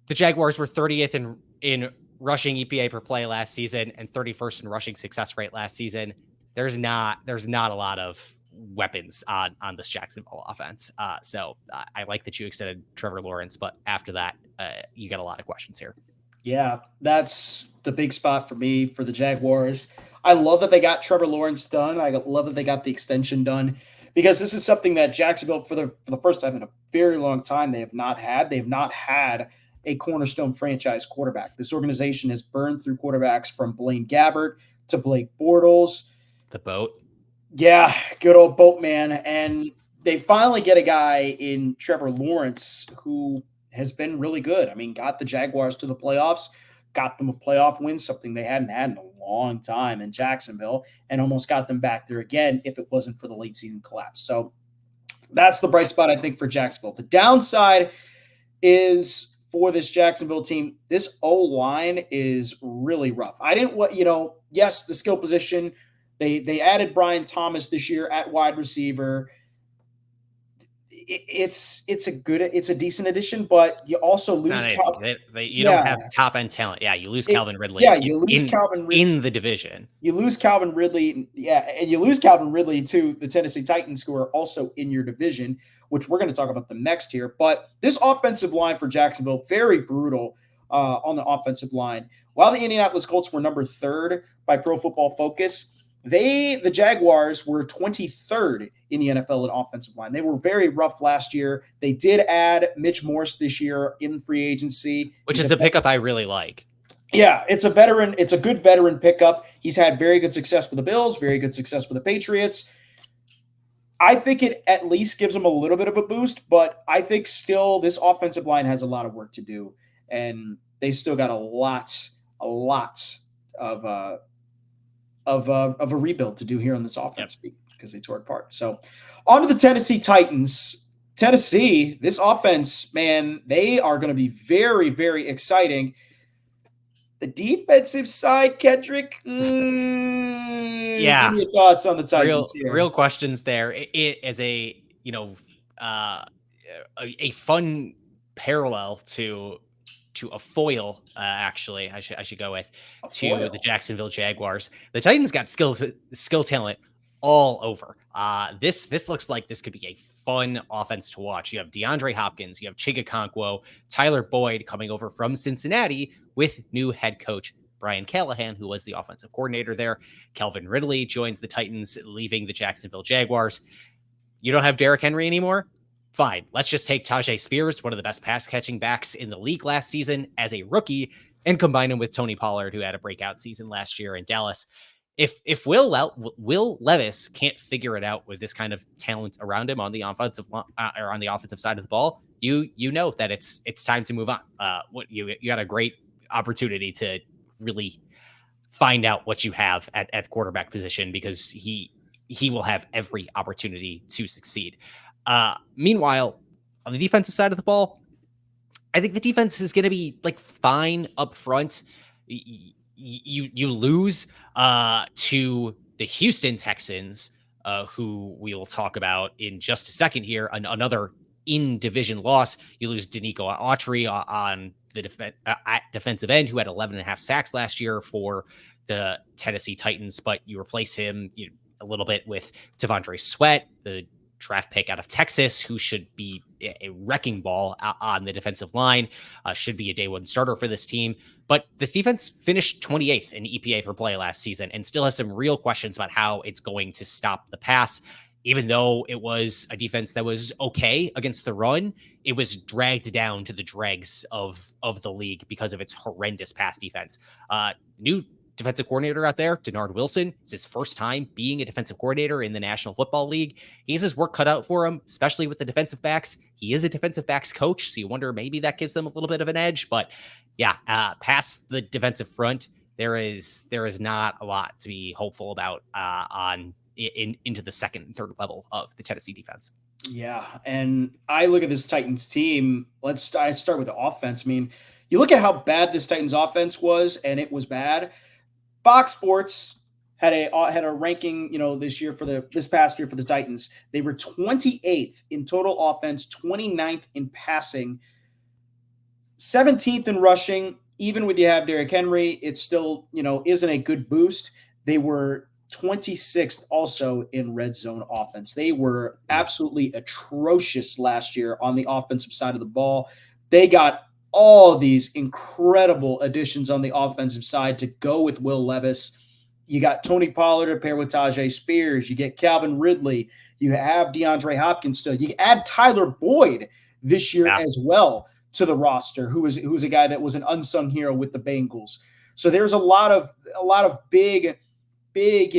Speaker 2: The Jaguars were 30th in rushing EPA per play last season and 31st in rushing success rate last season. There's not a lot of weapons on this Jacksonville offense. So I like that you extended Trevor Lawrence, but after that, you got a lot of questions here.
Speaker 1: Yeah, that's the big spot for me for the Jaguars. I love that they got Trevor Lawrence done. I love that they got the extension done, because this is something that Jacksonville, for the first time in a very long time, they have not had. They have not had a cornerstone franchise quarterback. This organization has burned through quarterbacks from Blaine Gabbert to Blake Bortles.
Speaker 2: The boat.
Speaker 1: Yeah, good old boatman. And they finally get a guy in Trevor Lawrence who has been really good. I mean, got the Jaguars to the playoffs, got them a playoff win, something they hadn't had in a long time in Jacksonville, and almost got them back there again if it wasn't for the late season collapse. So that's the bright spot, I think, for Jacksonville. The downside is for this Jacksonville team, this O-line is really rough. Yes, the skill position, they added Brian Thomas this year at wide receiver. It's a decent addition, but you also lose.
Speaker 2: You don't have top end talent. Yeah, you lose Calvin Ridley.
Speaker 1: Yeah, you lose Calvin Ridley
Speaker 2: in the division.
Speaker 1: You lose Calvin Ridley. Yeah, and you lose Calvin Ridley to the Tennessee Titans, who are also in your division, which we're going to talk about them next here. But this offensive line for Jacksonville, very brutal on the offensive line. While the Indianapolis Colts were number 3rd by Pro Football Focus, the Jaguars were 23rd in the NFL in offensive line. They were very rough last year. They did add Mitch Morse this year in free agency,
Speaker 2: which is a pickup I really like.
Speaker 1: Yeah, it's a veteran. It's a good veteran pickup. He's had very good success with the Bills, very good success with the Patriots. I think it at least gives them a little bit of a boost, but I think still this offensive line has a lot of work to do, and they still got a lot of a rebuild to do here on this offense because they tore it apart. So on to the Tennessee Titans. Tennessee, this offense, man, they are going to be very, very exciting. The defensive side, Kedrick, give me your thoughts on the Titans here.
Speaker 2: Real questions there. It is a fun parallel to a foil, actually, I should go with, to the Jacksonville Jaguars. The Titans got skill talent all over. This looks like this could be a fun offense to watch. You have DeAndre Hopkins, you have Chig Okonkwo, Tyler Boyd coming over from Cincinnati with new head coach Brian Callahan, who was the offensive coordinator there. Calvin Ridley joins the Titans, leaving the Jacksonville Jaguars. You don't have Derrick Henry anymore? Fine. Let's just take Tajay Spears, one of the best pass catching backs in the league last season as a rookie, and combine him with Tony Pollard, who had a breakout season last year in Dallas. If Will Levis can't figure it out with this kind of talent around him on the offensive or on the offensive side of the ball, you know that it's time to move on. You got a great opportunity to really find out what you have at the quarterback position, because he will have every opportunity to succeed. Meanwhile, on the defensive side of the ball, I think the defense is going to be like fine up front. You lose to the Houston Texans, who we will talk about in just a second here. Another in-division loss. You lose Danico Autry on the defensive end, who had 11.5 sacks last year for the Tennessee Titans, but you replace him a little bit with Devondre Sweat, the draft pick out of Texas, who should be a wrecking ball on the defensive line, should be a day one starter for this team. But this defense finished 28th in EPA per play last season and still has some real questions about how it's going to stop the pass. Even though it was a defense that was okay against the run, it was dragged down to the dregs of the league because of its horrendous pass defense. New defensive coordinator out there, Denard Wilson. It's his first time being a defensive coordinator in the National Football League. He has his work cut out for him, especially with the defensive backs. He is a defensive backs coach, so you wonder maybe that gives them a little bit of an edge. But yeah, past the defensive front, there is not a lot to be hopeful about into the second and third level of the Tennessee defense.
Speaker 1: Yeah, and I look at this Titans team. I start with the offense. I mean, you look at how bad this Titans offense was, and it was bad. Fox Sports had a ranking, this past year for the Titans. They were 28th in total offense, 29th in passing, 17th in rushing. Even when you have Derrick Henry, it still, isn't a good boost. They were 26th also in red zone offense. They were absolutely atrocious last year on the offensive side of the ball. They got all these incredible additions on the offensive side to go with Will Levis. You got Tony Pollard to pair with Tajay Spears. You get Calvin Ridley. You have DeAndre Hopkins still. You add Tyler Boyd this year as well to the roster, who's a guy that was an unsung hero with the Bengals. So there's a lot of big big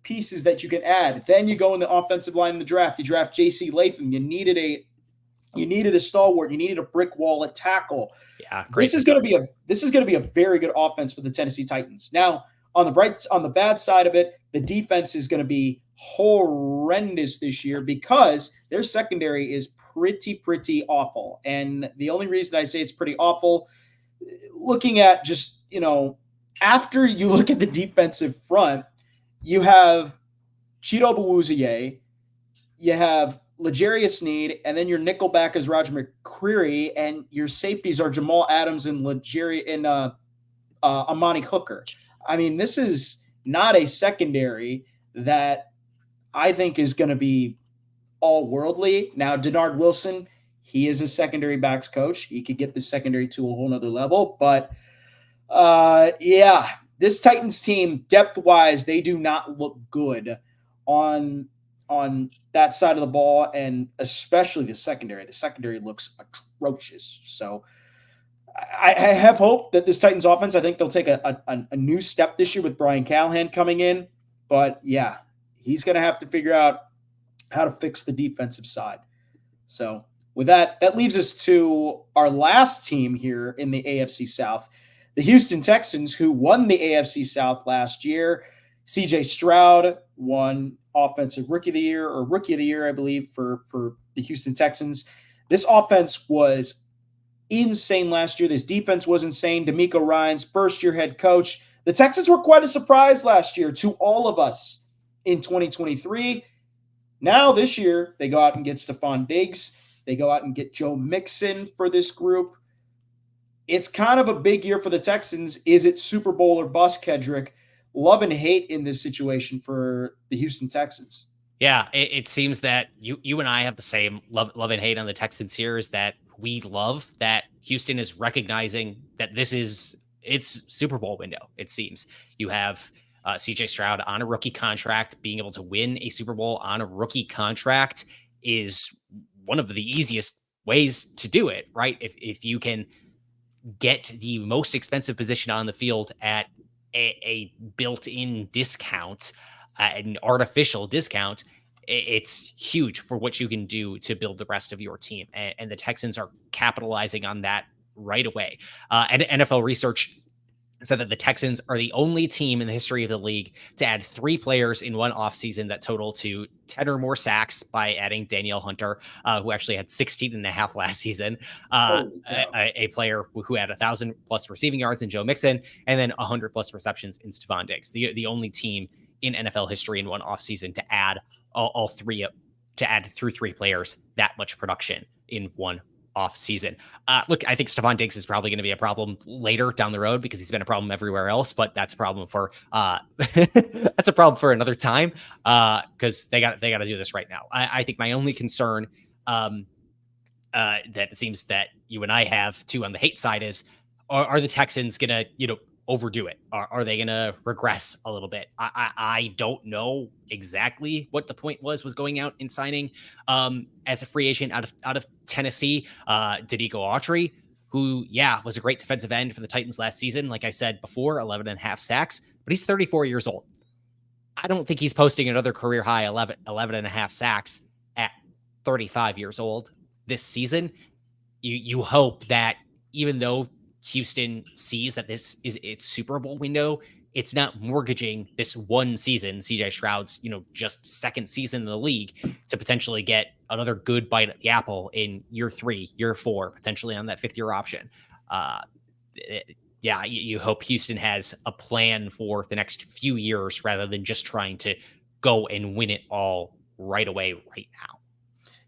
Speaker 1: pieces that you can add. Then you go in the offensive line in the draft. You draft J.C. Latham. You needed a stalwart. You needed a brick wall at tackle.
Speaker 2: Yeah,
Speaker 1: this is going to be a very good offense for the Tennessee Titans. Now, on the bad side of it, the defense is going to be horrendous this year because their secondary is pretty awful. And the only reason I say it's pretty awful, looking at just, after you look at the defensive front, you have Chido Awuzie, you have L'Jarius Sneed, and then your nickelback is Roger McCreary, and your safeties are Jamal Adams and Amani Hooker. I mean, this is not a secondary that I think is going to be all worldly. Now, Denard Wilson, he is a secondary backs coach. He could get the secondary to a whole nother level, but this Titans team, depth-wise, they do not look good on that side of the ball, and especially the secondary. The secondary looks atrocious. So I have hope that this Titans offense, I think they'll take a new step this year with Brian Callahan coming in. But, yeah, he's going to have to figure out how to fix the defensive side. So with that leaves us to our last team here in the AFC South, the Houston Texans, who won the AFC South last year. CJ Stroud won Offensive Rookie of the Year, I believe, for the Houston Texans. This offense was insane last year. This defense was insane. DeMeco Ryans, first-year head coach. The Texans were quite a surprise last year to all of us in 2023. Now this year, they go out and get Stephon Diggs. They go out and get Joe Mixon for this group. It's kind of a big year for the Texans. Is it Super Bowl or bust, Kedrick? Love and hate in this situation for the Houston Texans.
Speaker 2: Yeah, it seems that you and I have the same love and hate on the Texans here, is that we love that Houston is recognizing that this is it's Super Bowl window, it seems. You have CJ Stroud on a rookie contract. Being able to win a Super Bowl on a rookie contract is one of the easiest ways to do it, right? If you can get the most expensive position on the field at a built-in discount, an artificial discount, it's huge for what you can do to build the rest of your team. And the Texans are capitalizing on that right away. And NFL research said that the Texans are the only team in the history of the league to add 3 players in one offseason that total to 10 or more sacks by adding Danielle Hunter, who actually had 16 and a half last season, a player who had 1,000 plus receiving yards in Joe Mixon, and then 100 plus receptions in Stephon Diggs. The only team in NFL history in one offseason to add through 3 players that much production in one off season. Look, I think Stephon Diggs is probably going to be a problem later down the road because he's been a problem everywhere else, but that's a problem for another time because they got to do this right now. I think my only concern that it seems that you and I have too on the hate side is are the Texans going to, overdo it? Are they going to regress a little bit? I don't know exactly what the point was going out and signing as a free agent out of Tennessee, Denico Autry, who, was a great defensive end for the Titans last season. Like I said before, 11 and a half sacks, but he's 34 years old. I don't think he's posting another career high 11 and a half sacks at 35 years old this season. You hope that even though Houston sees that this is its Super Bowl window, it's not mortgaging this one season, CJ Stroud's, just second season in the league, to potentially get another good bite at the apple in year 3, year 4, potentially on that 5th-year option. You hope Houston has a plan for the next few years rather than just trying to go and win it all right away right now.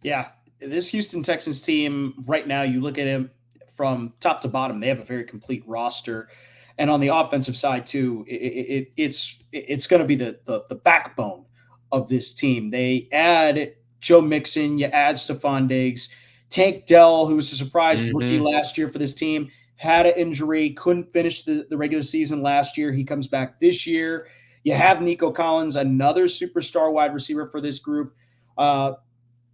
Speaker 1: Yeah, this Houston Texans team right now, you look at him from top to bottom, they have a very complete roster. And on the offensive side too, it's going to be the backbone of this team. They add Joe Mixon, you add Stephon Diggs, Tank Dell, who was a surprise rookie last year for this team, had an injury, couldn't finish the regular season last year. He comes back this year. You have Nico Collins, another superstar wide receiver for this group.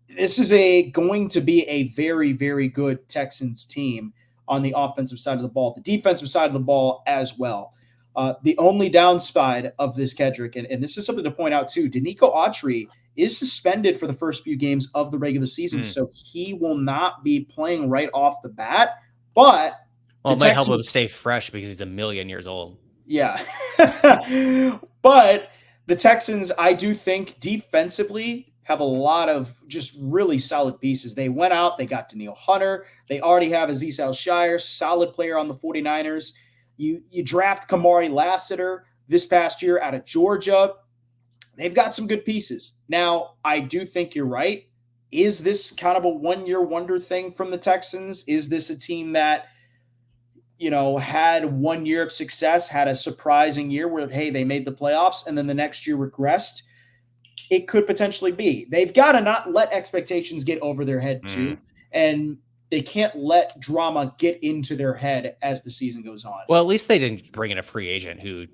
Speaker 1: This is going to be a very, very good Texans team on the offensive side of the ball, the defensive side of the ball as well. The only downside of this, Kedrick, and this is something to point out too, Denico Autry is suspended for the first few games of the regular season, so he will not be playing right off the bat. But
Speaker 2: it might help him stay fresh because he's 1,000,000 years old.
Speaker 1: Yeah. But the Texans, I do think defensively have a lot of just really solid pieces. They went out, they got Danielle Hunter. They already have Azeez Al-Shire, solid player on the 49ers. You draft Kamari Lassiter this past year out of Georgia. They've got some good pieces. Now, I do think you're right. Is this kind of a one-year wonder thing from the Texans? Is this a team that, had 1 year of success, had a surprising year where, hey, they made the playoffs, and then the next year regressed? It could potentially be. They've got to not let expectations get over their head too. And they can't let drama get into their head as the season goes on.
Speaker 2: Well, at least they didn't bring in a free agent who,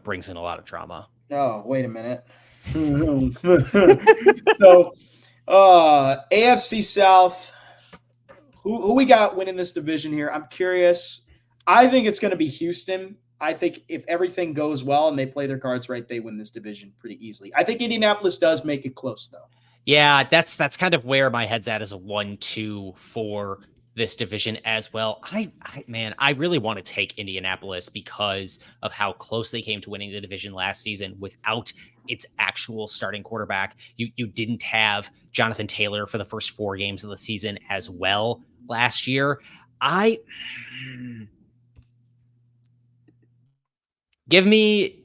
Speaker 2: brings in a lot of drama.
Speaker 1: Oh, wait a minute. So, AFC South, who we got winning this division here? I'm curious. I think it's going to be Houston. I think if everything goes well and they play their cards right, they win this division pretty easily. I think Indianapolis does make it close, though.
Speaker 2: Yeah, that's kind of where my head's at as a 1-2 for this division as well. I really want to take Indianapolis because of how close they came to winning the division last season without its actual starting quarterback. You didn't have Jonathan Taylor for the first 4 games of the season as well last year. Give me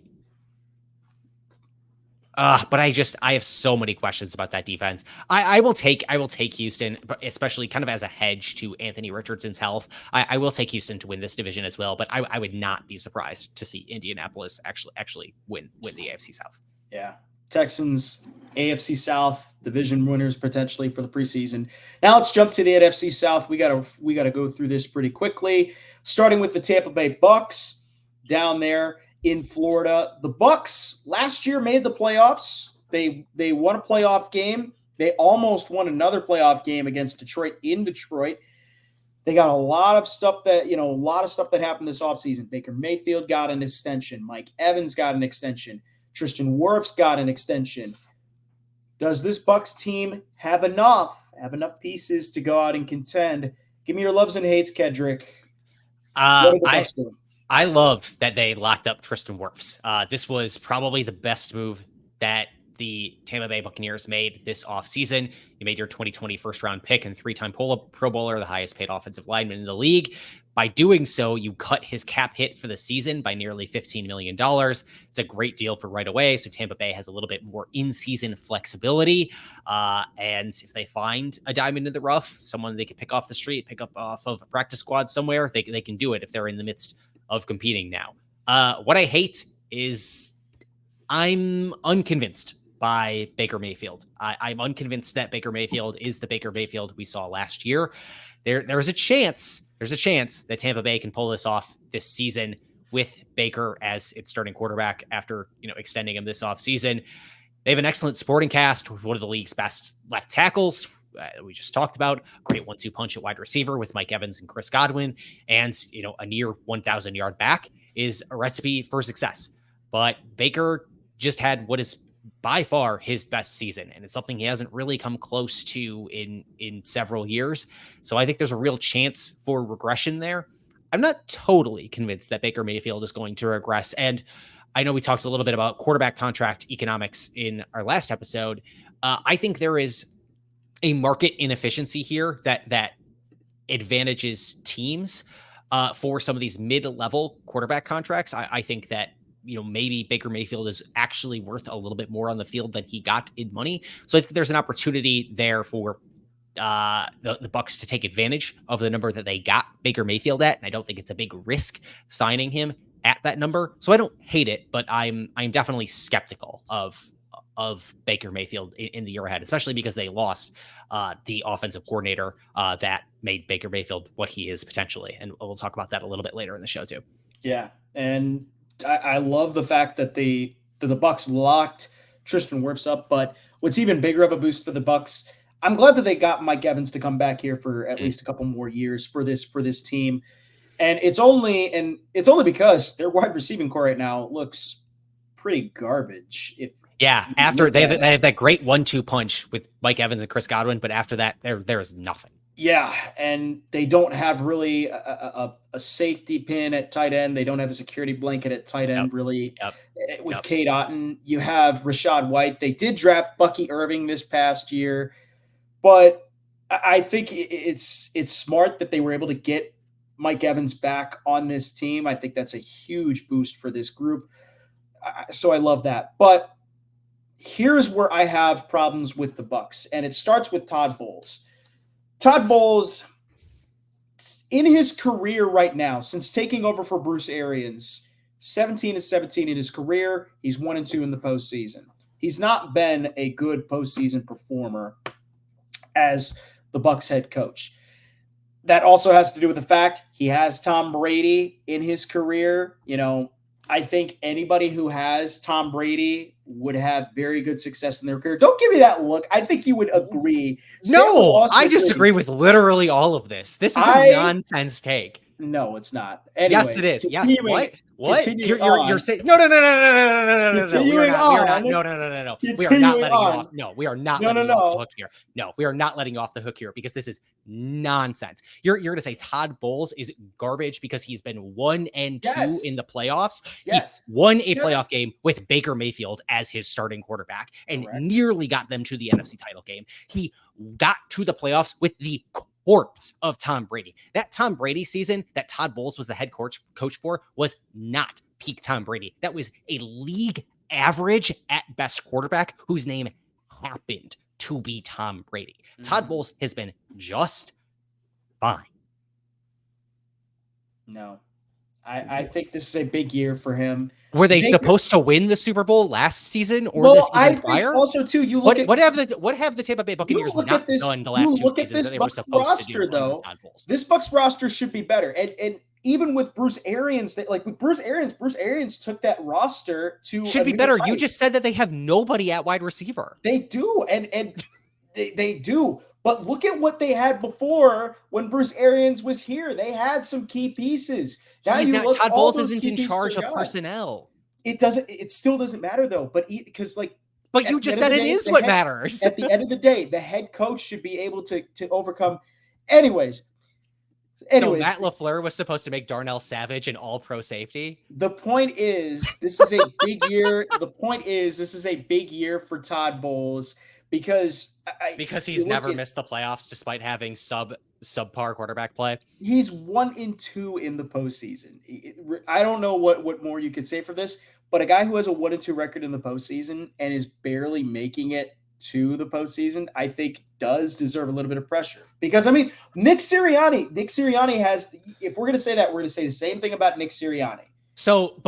Speaker 2: but I have so many questions about that defense. I will take Houston, especially kind of as a hedge to Anthony Richardson's health. I will take Houston to win this division as well, but I would not be surprised to see Indianapolis actually win the AFC South.
Speaker 1: Yeah. Texans, AFC South division winners potentially for the preseason. Now let's jump to the NFC South. We gotta go through this pretty quickly. Starting with the Tampa Bay Bucks. down there in Florida. The Bucs last year made the playoffs. They won a playoff game. They almost won another playoff game against Detroit in Detroit. They got a lot of stuff that happened this offseason. Baker Mayfield got an extension. Mike Evans got an extension. Tristan Wirfs got an extension. Does this Bucs team have enough pieces to go out and contend? Give me your loves and hates, Kedrick.
Speaker 2: I love that they locked up Tristan Wirfs. This was probably the best move that the Tampa Bay Buccaneers made this offseason. You made your 2020 first-round pick and 3-time Pro Bowler, the highest-paid offensive lineman in the league. By doing so, you cut his cap hit for the season by nearly $15 million. It's a great deal for right away, so Tampa Bay has a little bit more in-season flexibility. And if they find a diamond in the rough, someone they can pick off the street, pick up off of a practice squad somewhere, they can do it if they're in the midst of competing now. What I hate is I'm unconvinced by Baker Mayfield. I'm unconvinced that Baker Mayfield is the Baker Mayfield we saw last year. There's a chance that Tampa Bay can pull this off this season with Baker as its starting quarterback after, extending him this offseason. They have an excellent supporting cast with one of the league's best left tackles. We just talked about great 1-2 punch at wide receiver with Mike Evans and Chris Godwin, and a near 1,000 yard back is a recipe for success. But Baker just had what is by far his best season, and it's something he hasn't really come close to in several years. So I think there's a real chance for regression there. I'm not totally convinced that Baker Mayfield is going to regress, and I know we talked a little bit about quarterback contract economics in our last episode. I think there is a market inefficiency here that advantages teams for some of these mid-level quarterback contracts. I think that maybe Baker Mayfield is actually worth a little bit more on the field than he got in money. So I think there's an opportunity there for the Bucs to take advantage of the number that they got Baker Mayfield at. And I don't think it's a big risk signing him at that number. So I don't hate it, but I'm definitely skeptical of Baker Mayfield in the year ahead, especially because they lost the offensive coordinator that made Baker Mayfield what he is potentially. And we'll talk about that a little bit later in the show too.
Speaker 1: Yeah. And I love the fact that the Bucs locked Tristan Wirfs up, but what's even bigger of a boost for the Bucs, I'm glad that they got Mike Evans to come back here for at least a couple more years for this team. And it's only because their wide receiving core right now looks pretty garbage.
Speaker 2: After they have that great 1-2 punch with Mike Evans and Chris Godwin, but after that there is nothing.
Speaker 1: Yeah, and they don't have really a safety pin at tight end. They don't have a security blanket at tight end, really. With Cade Otton, you have Rachaad White. They did draft Bucky Irving this past year, but I think it's smart that they were able to get Mike Evans back on this team. I think that's a huge boost for this group. So I love that. But here's where I have problems with the Bucs, and it starts with Todd Bowles. Todd Bowles, in his career right now, since taking over for Bruce Arians, 17-17 in his career. He's 1-2 in the postseason. He's not been a good postseason performer as the Bucs head coach. That also has to do with the fact he has Tom Brady in his career. I think anybody who has Tom Brady would have very good success in their career. Don't give me that look. I think you would agree.
Speaker 2: No, I disagree with literally all of this. This is a nonsense take.
Speaker 1: No, it's not. Anyways,
Speaker 2: yes, it is. Yes. What? You're saying no. We are not letting you off. No, we are not letting you off the hook here. No, we are not letting you off the hook here because this is nonsense. You're going to say Todd Bowles is garbage because he's been 1-2 in the playoffs.
Speaker 1: Yes.
Speaker 2: He won a playoff game with Baker Mayfield as his starting quarterback and nearly got them to the NFC title game. He got to the playoffs with the corpse of Tom Brady. That Tom Brady season that Todd Bowles was the head coach for was not peak Tom Brady. That was a league average at best quarterback whose name happened to be Tom Brady. Todd Bowles has been just fine.
Speaker 1: No, I think this is a big year for him.
Speaker 2: Were they supposed to win the Super Bowl last season or the season prior?
Speaker 1: Think also, too, you look
Speaker 2: what have the Tampa Bay Buccaneers not done the last 2 seasons that they were supposed to do?
Speaker 1: Though, this Bucs roster should be better, and even with Bruce Arians, Bruce Arians took that roster to
Speaker 2: should be better. You just said that they have nobody at wide receiver.
Speaker 1: They do, and they do. But look at what they had before when Bruce Arians was here. They had some key pieces.
Speaker 2: Now Todd Bowles isn't in charge of personnel.
Speaker 1: It still doesn't matter though. But because
Speaker 2: but you just said it is what matters.
Speaker 1: At the end of the day, the head coach should be able to overcome. Anyways,
Speaker 2: so Matt LaFleur was supposed to make Darnell Savage an all-pro safety.
Speaker 1: The point is, this is a big year. The point is, this is a big year for Todd Bowles because
Speaker 2: he's never missed the playoffs despite having subpar quarterback play.
Speaker 1: He's 1-2 in the postseason. I don't know what more you could say for this, but a guy who has a 1-2 record in the postseason and is barely making it to the postseason, I think does deserve a little bit of pressure. Because, I mean, Nick Sirianni has, if we're going to say that, we're going to say the same thing about Nick Sirianni.
Speaker 2: So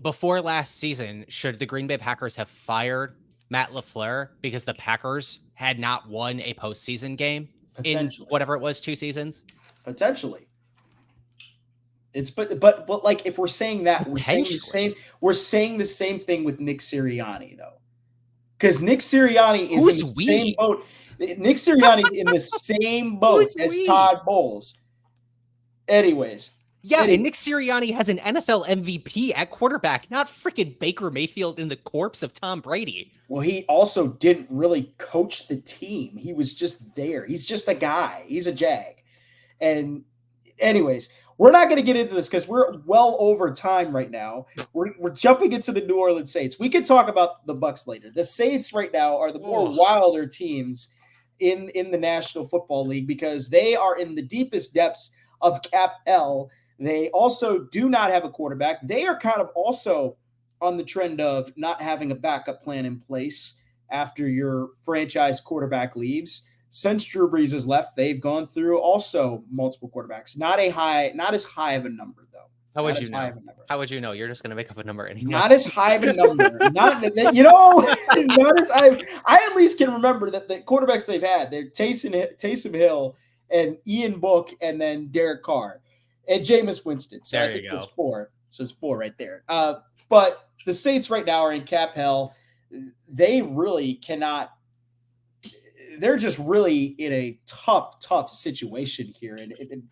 Speaker 2: before last season, should the Green Bay Packers have fired Matt LaFleur because the Packers had not won a postseason game in whatever it was, 2 seasons?
Speaker 1: Potentially. But like, if we're saying that, we're saying the same thing with Nick Sirianni though. Because Nick Sirianni is in the same boat. Nick Sirianni's in the same boat as Todd Bowles. Anyways.
Speaker 2: Yeah, and Nick Sirianni has an NFL MVP at quarterback, not freaking Baker Mayfield in the corpse of Tom Brady.
Speaker 1: Well, he also didn't really coach the team. He was just there. He's just a guy. He's a jag. And anyways, we're not going to get into this because we're well over time right now. We're jumping into the New Orleans Saints. We can talk about the Bucs later. The Saints right now are the more wilder teams in the National Football League because they are in the deepest depths of cap hell. They also do not have a quarterback. They are kind of also on the trend of not having a backup plan in place after your franchise quarterback leaves. Since Drew Brees has left, they've gone through also multiple quarterbacks. Not as high of a number, though.
Speaker 2: How would you know? How would you know? You're just going to make up a number anyway.
Speaker 1: Not as high of a number. Not as I at least can remember that the quarterbacks they've had, they're Taysom Hill and Ian Book and then Derek Carr and Jameis Winston. So I think it's 4. So it's 4 right there. But the Saints right now are in cap hell. They really cannot. They're just really in a tough situation here. And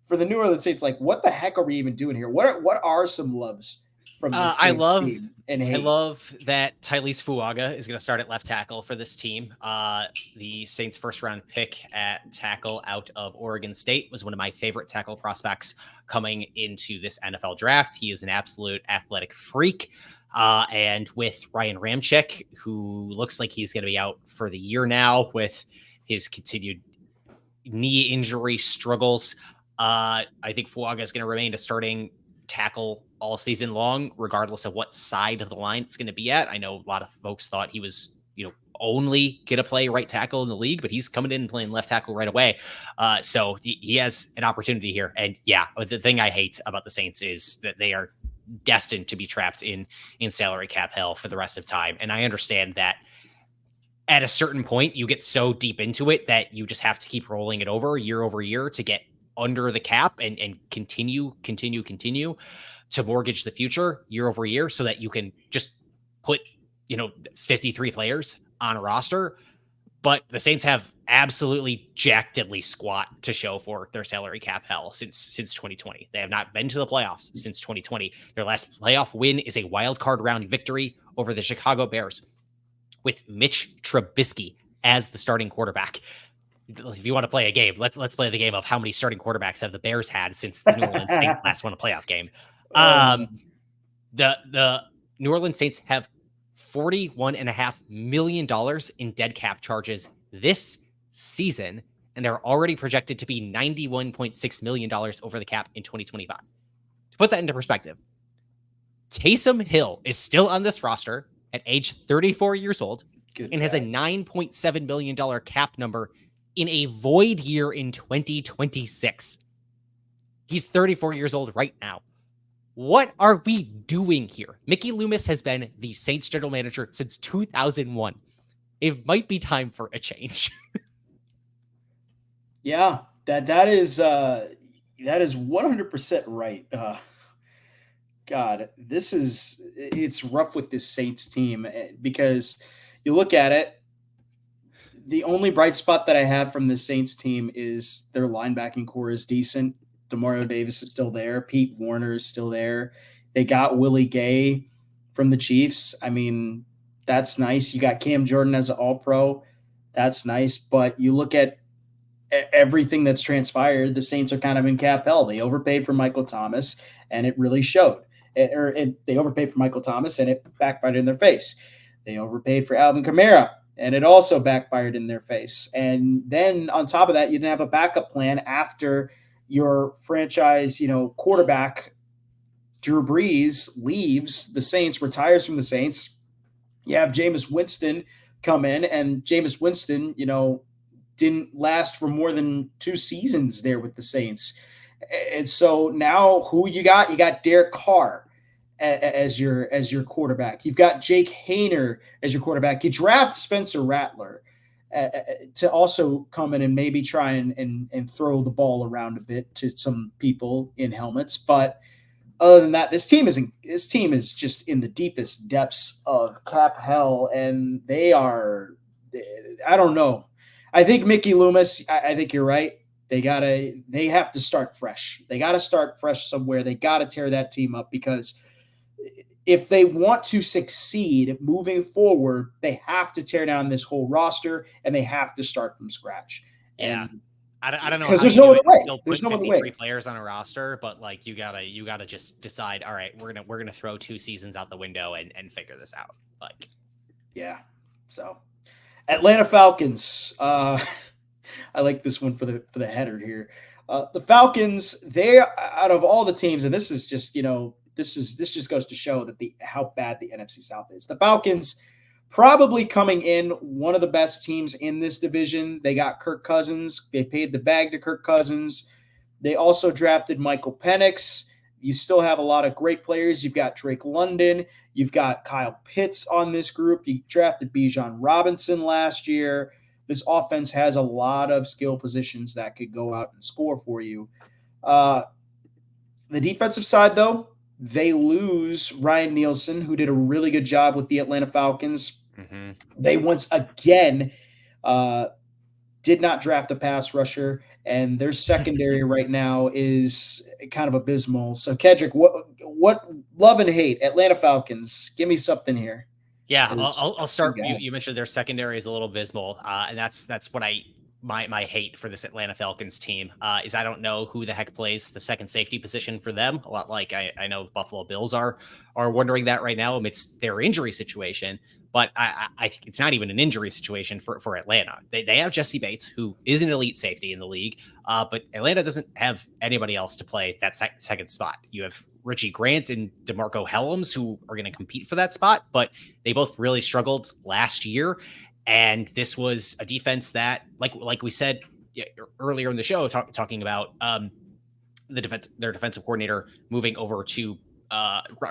Speaker 1: for the New Orleans Saints, like, what the heck are we even doing here? What are some loves from this
Speaker 2: I love that Tylese Fuaga is going to start at left tackle for this team. The Saints' first-round pick at tackle out of Oregon State was one of my favorite tackle prospects coming into this NFL draft. He is an absolute athletic freak. And with Ryan Ramczyk, who looks like he's going to be out for the year now with his continued knee injury struggles, I think Fuaga is going to remain a starting tackle all season long, regardless of what side of the line it's going to be at. I know a lot of folks thought he was, only going to play right tackle in the league, but he's coming in and playing left tackle right away. So he has an opportunity here. And yeah, the thing I hate about the Saints is that they are destined to be trapped in salary cap hell for the rest of time. And I understand that at a certain point you get so deep into it that you just have to keep rolling it over year to get under the cap and continue to mortgage the future year over year so that you can just put, 53 players on a roster. But the Saints have absolutely jack diddly squat to show for their salary cap hell since 2020. They have not been to the playoffs since 2020. Their last playoff win is a wild card round victory over the Chicago Bears with Mitch Trubisky as the starting quarterback. If you want to play a game, let's play the game of how many starting quarterbacks have the Bears had since the New Orleans Saints last won a playoff game. The New Orleans Saints have $41.5 million in dead cap charges this season, and they're already projected to be $91.6 million over the cap in 2025. To put that into perspective, Taysom Hill is still on this roster at age 34 years old and has a $9.7 million cap number in a void year in 2026. He's 34 years old right now. What are we doing here? Mickey Loomis has been the Saints general manager since 2001. It might be time for a change.
Speaker 1: Yeah, that is That is 100% right. God, it's rough with this Saints team because you look at it. The only bright spot that I have from the Saints team is their linebacking core is decent. Demario Davis is still there. Pete Warner is still there. They got Willie Gay from the Chiefs. I mean, that's nice. You got Cam Jordan as an All-Pro. That's nice. But you look at everything that's transpired, the Saints are kind of in cap hell. They overpaid for Michael Thomas, and it really showed. They overpaid for Michael Thomas, and it backfired in their face. They overpaid for Alvin Kamara, and it also backfired in their face. And then on top of that, you didn't have a backup plan after your franchise, quarterback Drew Brees leaves the Saints, retires from the Saints. You have Jameis Winston come in, and Jameis Winston, didn't last for more than 2 seasons there with the Saints. And so now who you got? You got Derek Carr as your quarterback. You've got Jake Haener as your quarterback. You draft Spencer Rattler to also come in and maybe try and throw the ball around a bit to some people in helmets. But other than that, this team is just in the deepest depths of cap hell, and they are, I don't know. I think Mickey Loomis, I think you're right. They have to start fresh. They got to start fresh somewhere. They got to tear that team up, because if they want to succeed moving forward, they have to tear down this whole roster, and they have to start from scratch.
Speaker 2: Yeah.
Speaker 1: And
Speaker 2: I don't know,
Speaker 1: because there's no other way.
Speaker 2: There's no other way. Players on a roster, but like you gotta just decide. All right, we're gonna throw 2 seasons out the window and figure this out. Like,
Speaker 1: yeah. So, Atlanta Falcons. I like this one for the header here. The Falcons. They, out of all the teams, and this is just this just goes to show that how bad the NFC South is. The Falcons probably coming in one of the best teams in this division. They got Kirk Cousins. They paid the bag to Kirk Cousins. They also drafted Michael Penix. You still have a lot of great players. You've got Drake London. You've got Kyle Pitts on this group. You drafted Bijan Robinson last year. This offense has a lot of skill positions that could go out and score for you. The defensive side, though, they lose Ryan Nielsen, who did a really good job with the Atlanta Falcons. Mm-hmm. They once again did not draft a pass rusher, and their secondary right now is kind of abysmal. So, Kedrick, what love and hate? Atlanta Falcons, give me something here.
Speaker 2: Yeah, I'll start. You mentioned their secondary is a little abysmal, and that's what my hate for this Atlanta Falcons team is I don't know who the heck plays the second safety position for them. A lot like I know the Buffalo Bills are wondering that right now amidst their injury situation. But I think it's not even an injury situation for Atlanta. They have Jesse Bates, who is an elite safety in the league, but Atlanta doesn't have anybody else to play that second spot. You have Richie Grant and DeMarco Helms, who are going to compete for that spot, but they both really struggled last year. And this was a defense that, like we said earlier in the show, talking about their defensive coordinator moving over to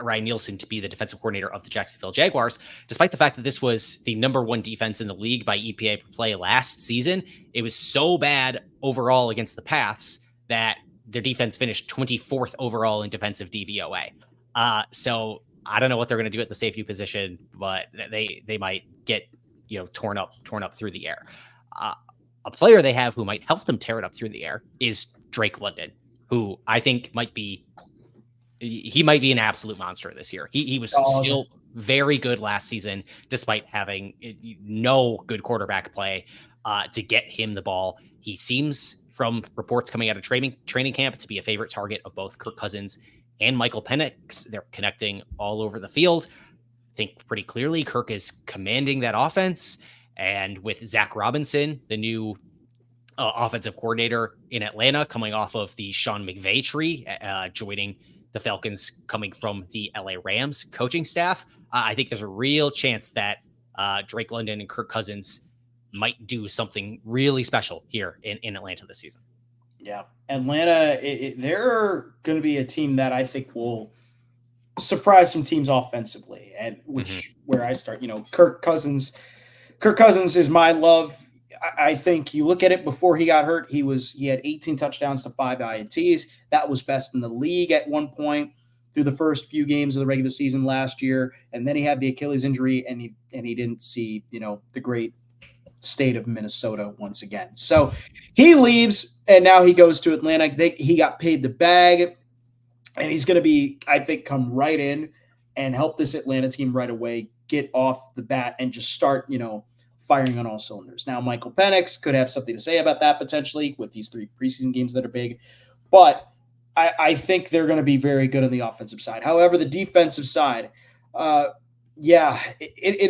Speaker 2: Ryan Nielsen to be the defensive coordinator of the Jacksonville Jaguars, despite the fact that this was the number 1 defense in the league by EPA per play last season. It was so bad overall against the paths that their defense finished 24th overall in defensive DVOA. So I don't know what they're going to do at the safety position, but they might get torn up through the air. A player they have who might help them tear it up through the air is Drake London, who I think might be an absolute monster this year. He was still very good last season, despite having no good quarterback play to get him the ball. He seems, from reports coming out of training camp, to be a favorite target of both Kirk Cousins and Michael Penix. They're connecting all over the field. I think pretty clearly Kirk is commanding that offense. And with Zach Robinson, the new offensive coordinator in Atlanta, coming off of the Sean McVay tree, joining the Falcons coming from the LA Rams coaching staff, I think there's a real chance that Drake London and Kirk Cousins might do something really special here in Atlanta this season.
Speaker 1: Yeah. Atlanta, they're going to be a team that I think will surprise some teams offensively, and where I start, Kirk Cousins is my love. I think you look at it before he got hurt, he had 18 touchdowns to 5 INTs. That was best in the league at one point through the first few games of the regular season last year. And then he had the Achilles injury, and he didn't see, the great state of Minnesota once again. So he leaves, and now he goes to Atlanta. He got paid the bag, and he's going to be, I think, come right in and help this Atlanta team right away, get off the bat, and just start, firing on all cylinders. Now, Michael Penix could have something to say about that potentially with these 3 preseason games that are big, but I think they're going to be very good on the offensive side. However, the defensive side, it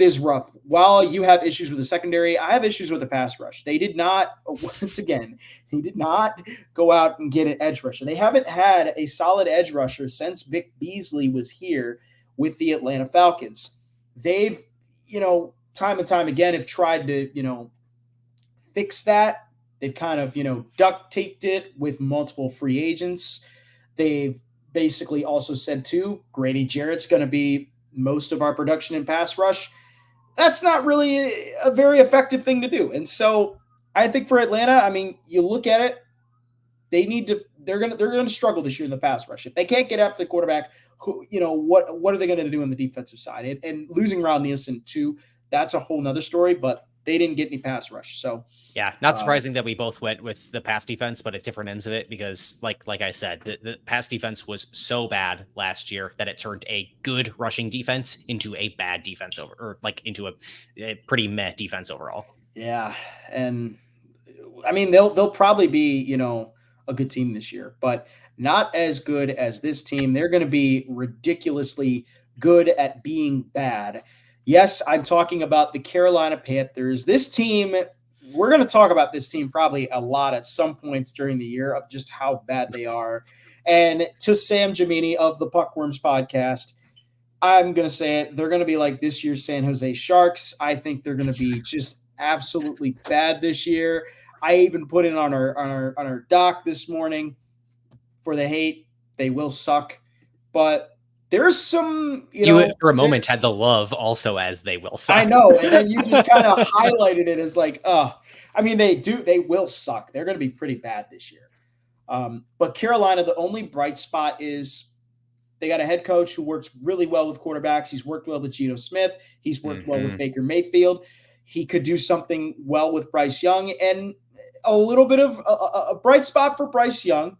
Speaker 1: is rough. While you have issues with the secondary, I have issues with the pass rush. They did not, once again, go out and get an edge rusher. They haven't had a solid edge rusher since Vic Beasley was here with the Atlanta Falcons. They've, time and time again have tried to, fix that. They've kind of, duct taped it with multiple free agents. They've basically also said, too, Grady Jarrett's going to be most of our production in pass rush. That's not really a very effective thing to do. And so I think for Atlanta, I mean, you look at it, they're going to struggle this year in the pass rush. If they can't get after the quarterback, what are they going to do on the defensive side? And losing Ron Nielsen too, that's a whole nother story, but they didn't get any pass rush. So
Speaker 2: yeah, not surprising that we both went with the pass defense, but at different ends of it, because like I said, the pass defense was so bad last year that it turned a good rushing defense into a bad defense into a pretty meh defense overall.
Speaker 1: Yeah. And I mean, they'll probably be, a good team this year, but not as good as this team. They're going to be ridiculously good at being bad. Yes, I'm talking about the Carolina Panthers. This team, we're going to talk about this team probably a lot at some points during the year of just how bad they are. And to Sam Gemini of the Puckworms podcast, I'm going to say it. They're going to be like this year's San Jose Sharks. I think they're going to be just absolutely bad this year. I even put it on our doc this morning for the hate. They will suck, but there's some,
Speaker 2: you for a moment had the love also as they will suck.
Speaker 1: I know. And then you just kind of highlighted it as like, I mean, they will suck. They're going to be pretty bad this year. But Carolina, the only bright spot is they got a head coach who works really well with quarterbacks. He's worked well with Geno Smith. He's worked well with Baker Mayfield. He could do something well with Bryce Young, and a little bit of a bright spot for Bryce Young.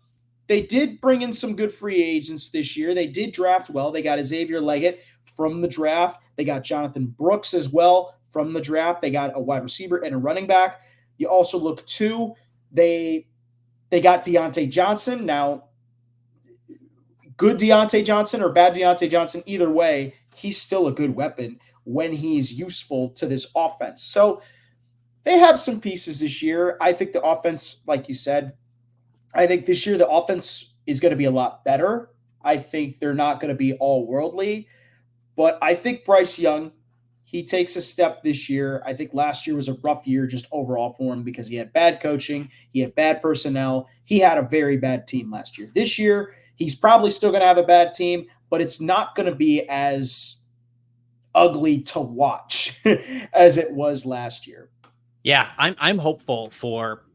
Speaker 1: They did bring in some good free agents this year. They did draft well. They got Xavier Leggett from the draft. They got Jonathan Brooks as well from the draft. They got a wide receiver and a running back. You also look too, they got Deontay Johnson. Now, good Deontay Johnson or bad Deontay Johnson, either way, he's still a good weapon when he's useful to this offense. So they have some pieces this year. I think the offense, like you said, I think this year the offense is going to be a lot better. I think they're not going to be all worldly, but I think Bryce Young, he takes a step this year. I think last year was a rough year just overall for him because he had bad coaching. He had bad personnel. He had a very bad team last year. This year, he's probably still going to have a bad team, but it's not going to be as ugly to watch as it was last year.
Speaker 2: Yeah, I'm hopeful for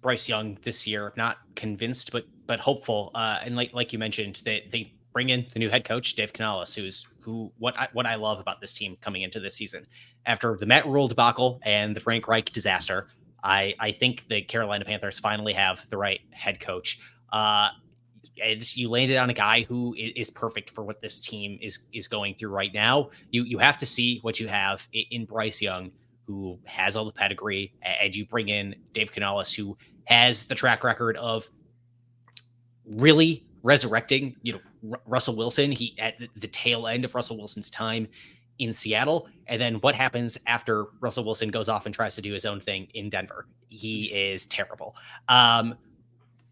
Speaker 2: Bryce Young this year. Not convinced, but hopeful. And like you mentioned, they bring in the new head coach, Dave Canales, what I love about this team coming into this season. After the Matt Rule debacle and the Frank Reich disaster, I think the Carolina Panthers finally have the right head coach. And you landed on a guy who is perfect for what this team is going through right now. You have to see what you have in Bryce Young, who has all the pedigree, and you bring in Dave Canales, who has the track record of really resurrecting, Russell Wilson. He at the tail end of Russell Wilson's time in Seattle. And then what happens after Russell Wilson goes off and tries to do his own thing in Denver? He is terrible.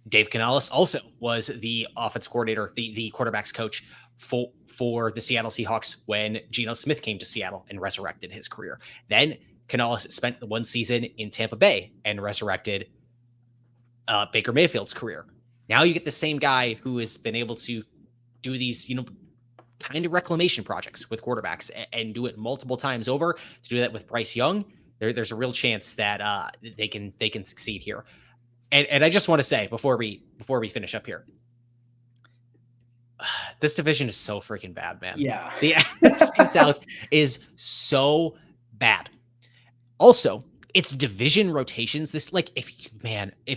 Speaker 2: Dave Canales also was the offensive coordinator, the quarterback's coach for the Seattle Seahawks when Geno Smith came to Seattle and resurrected his career. Then Canales spent one season in Tampa Bay and resurrected Baker Mayfield's career. Now you get the same guy who has been able to do these, kind of reclamation projects with quarterbacks and do it multiple times over. To do that with Bryce Young, There's a real chance that they can succeed here. And I just want to say before we finish up here, this division is so freaking bad, man.
Speaker 1: Yeah.
Speaker 2: The NFC South is so bad. Also, it's division rotations. This, like, if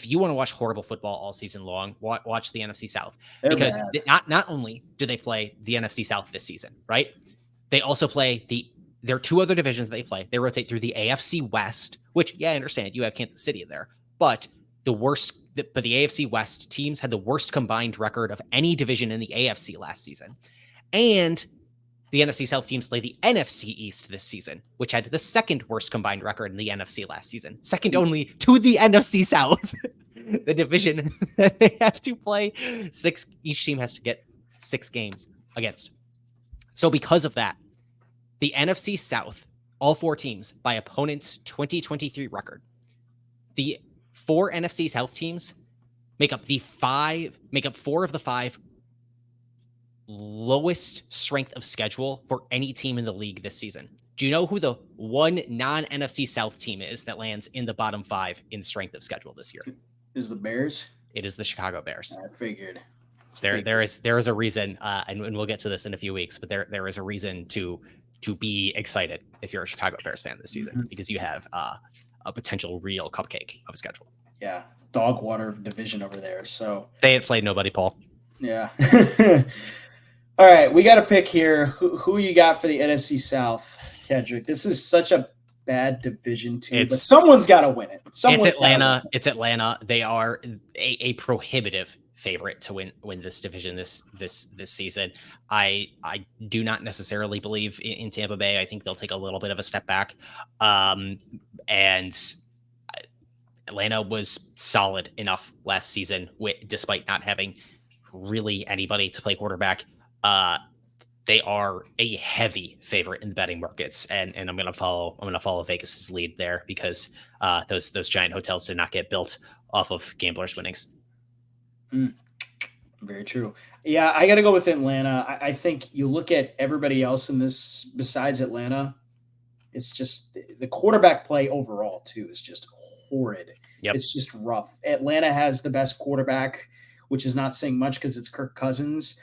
Speaker 2: you want to watch horrible football all season long, watch the NFC South.
Speaker 1: They're
Speaker 2: because
Speaker 1: bad.
Speaker 2: not only do they play the NFC South this season, right? They also play there are two other divisions they play. They rotate through the AFC West, which, yeah, I understand you have Kansas City in there, but the AFC West teams had the worst combined record of any division in the AFC last season. And the NFC South teams play the NFC East this season, which had the second worst combined record in the NFC last season, second only to the NFC South, the division that they have to play each team has to get 6 games against. So because of that, the NFC South, all 4 teams by opponents' 2023 record, the 4 NFC South teams make up 4 of the 5 lowest strength of schedule for any team in the league this season. Do you know who the one non-NFC South team is that lands in the bottom 5 in strength of schedule this year?
Speaker 1: Is the Bears?
Speaker 2: It is the Chicago Bears.
Speaker 1: I figured.
Speaker 2: There is a reason, and we'll get to this in a few weeks, but there is a reason to be excited if you're a Chicago Bears fan this season, because you have a potential real cupcake of a schedule.
Speaker 1: Yeah, dog water division over there. So
Speaker 2: they had played nobody, Paul.
Speaker 1: Yeah. All right, we got a pick here. Who you got for the NFC South, Kedrick? This is such a bad division too, but someone's got to win it.
Speaker 2: It's Atlanta. It's Atlanta. They are a prohibitive favorite to win this division this season. I do not necessarily believe in Tampa Bay. I think they'll take a little bit of a step back. And Atlanta was solid enough last season, despite not having really anybody to play quarterback. They are a heavy favorite in the betting markets, and I'm gonna follow Vegas's lead there, because those giant hotels did not get built off of gamblers' winnings.
Speaker 1: Very true. Yeah, I got to go with Atlanta. I think you look at everybody else in this besides Atlanta, it's just the quarterback play overall too is just horrid.
Speaker 2: Yep.
Speaker 1: It's just rough. Atlanta has the best quarterback, which is not saying much because it's Kirk Cousins.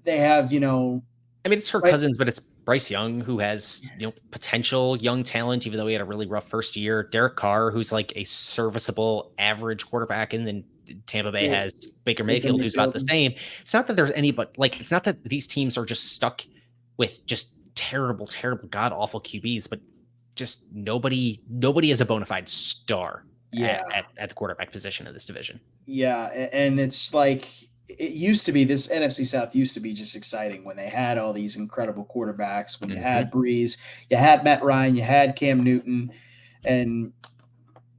Speaker 1: They have,
Speaker 2: it's Kirk Cousins, but it's Bryce Young, who has, potential young talent, even though he had a really rough first year. Derek Carr, who's like a serviceable average quarterback, and then Tampa Bay has Baker Mayfield, who's about the same. It's not that there's it's not that these teams are just stuck with just terrible, god awful QBs, but just nobody is a bona fide star at the quarterback position of this division.
Speaker 1: Yeah, and it's like it used to be. This NFC South used to be just exciting when they had all these incredible quarterbacks. When you had Breeze, you had Matt Ryan, you had Cam Newton, and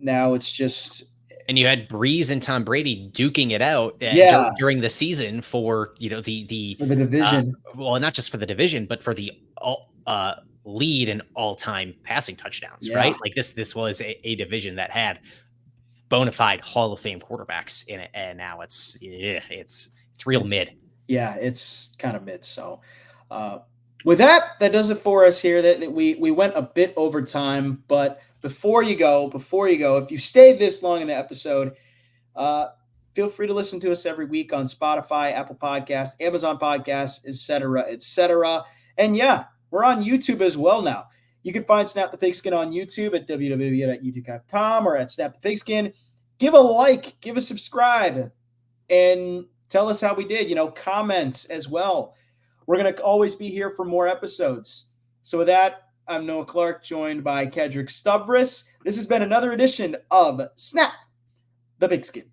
Speaker 1: now it's just.
Speaker 2: And you had Breeze and Tom Brady duking it out during the season for the
Speaker 1: division.
Speaker 2: Well, not just for the division, but for the lead in all-time passing touchdowns, right? Like this was a division that had bona fide Hall of Fame quarterbacks in it, and now it's real mid.
Speaker 1: Yeah, it's kind of mid. So with that does it for us here. That we went a bit over time, but before you go, if you stayed this long in the episode, feel free to listen to us every week on Spotify, Apple Podcasts, Amazon Podcasts, etc. And yeah, we're on YouTube as well now. You can find Snap the Pigskin on YouTube at www.youtube.com or at Snap the Pigskin. Give a like, give a subscribe, and tell us how we did. Comments as well. We're going to always be here for more episodes. So with that, I'm Noah Clark, joined by Kedrick Stumbris. This has been another edition of Snap the Pigskin.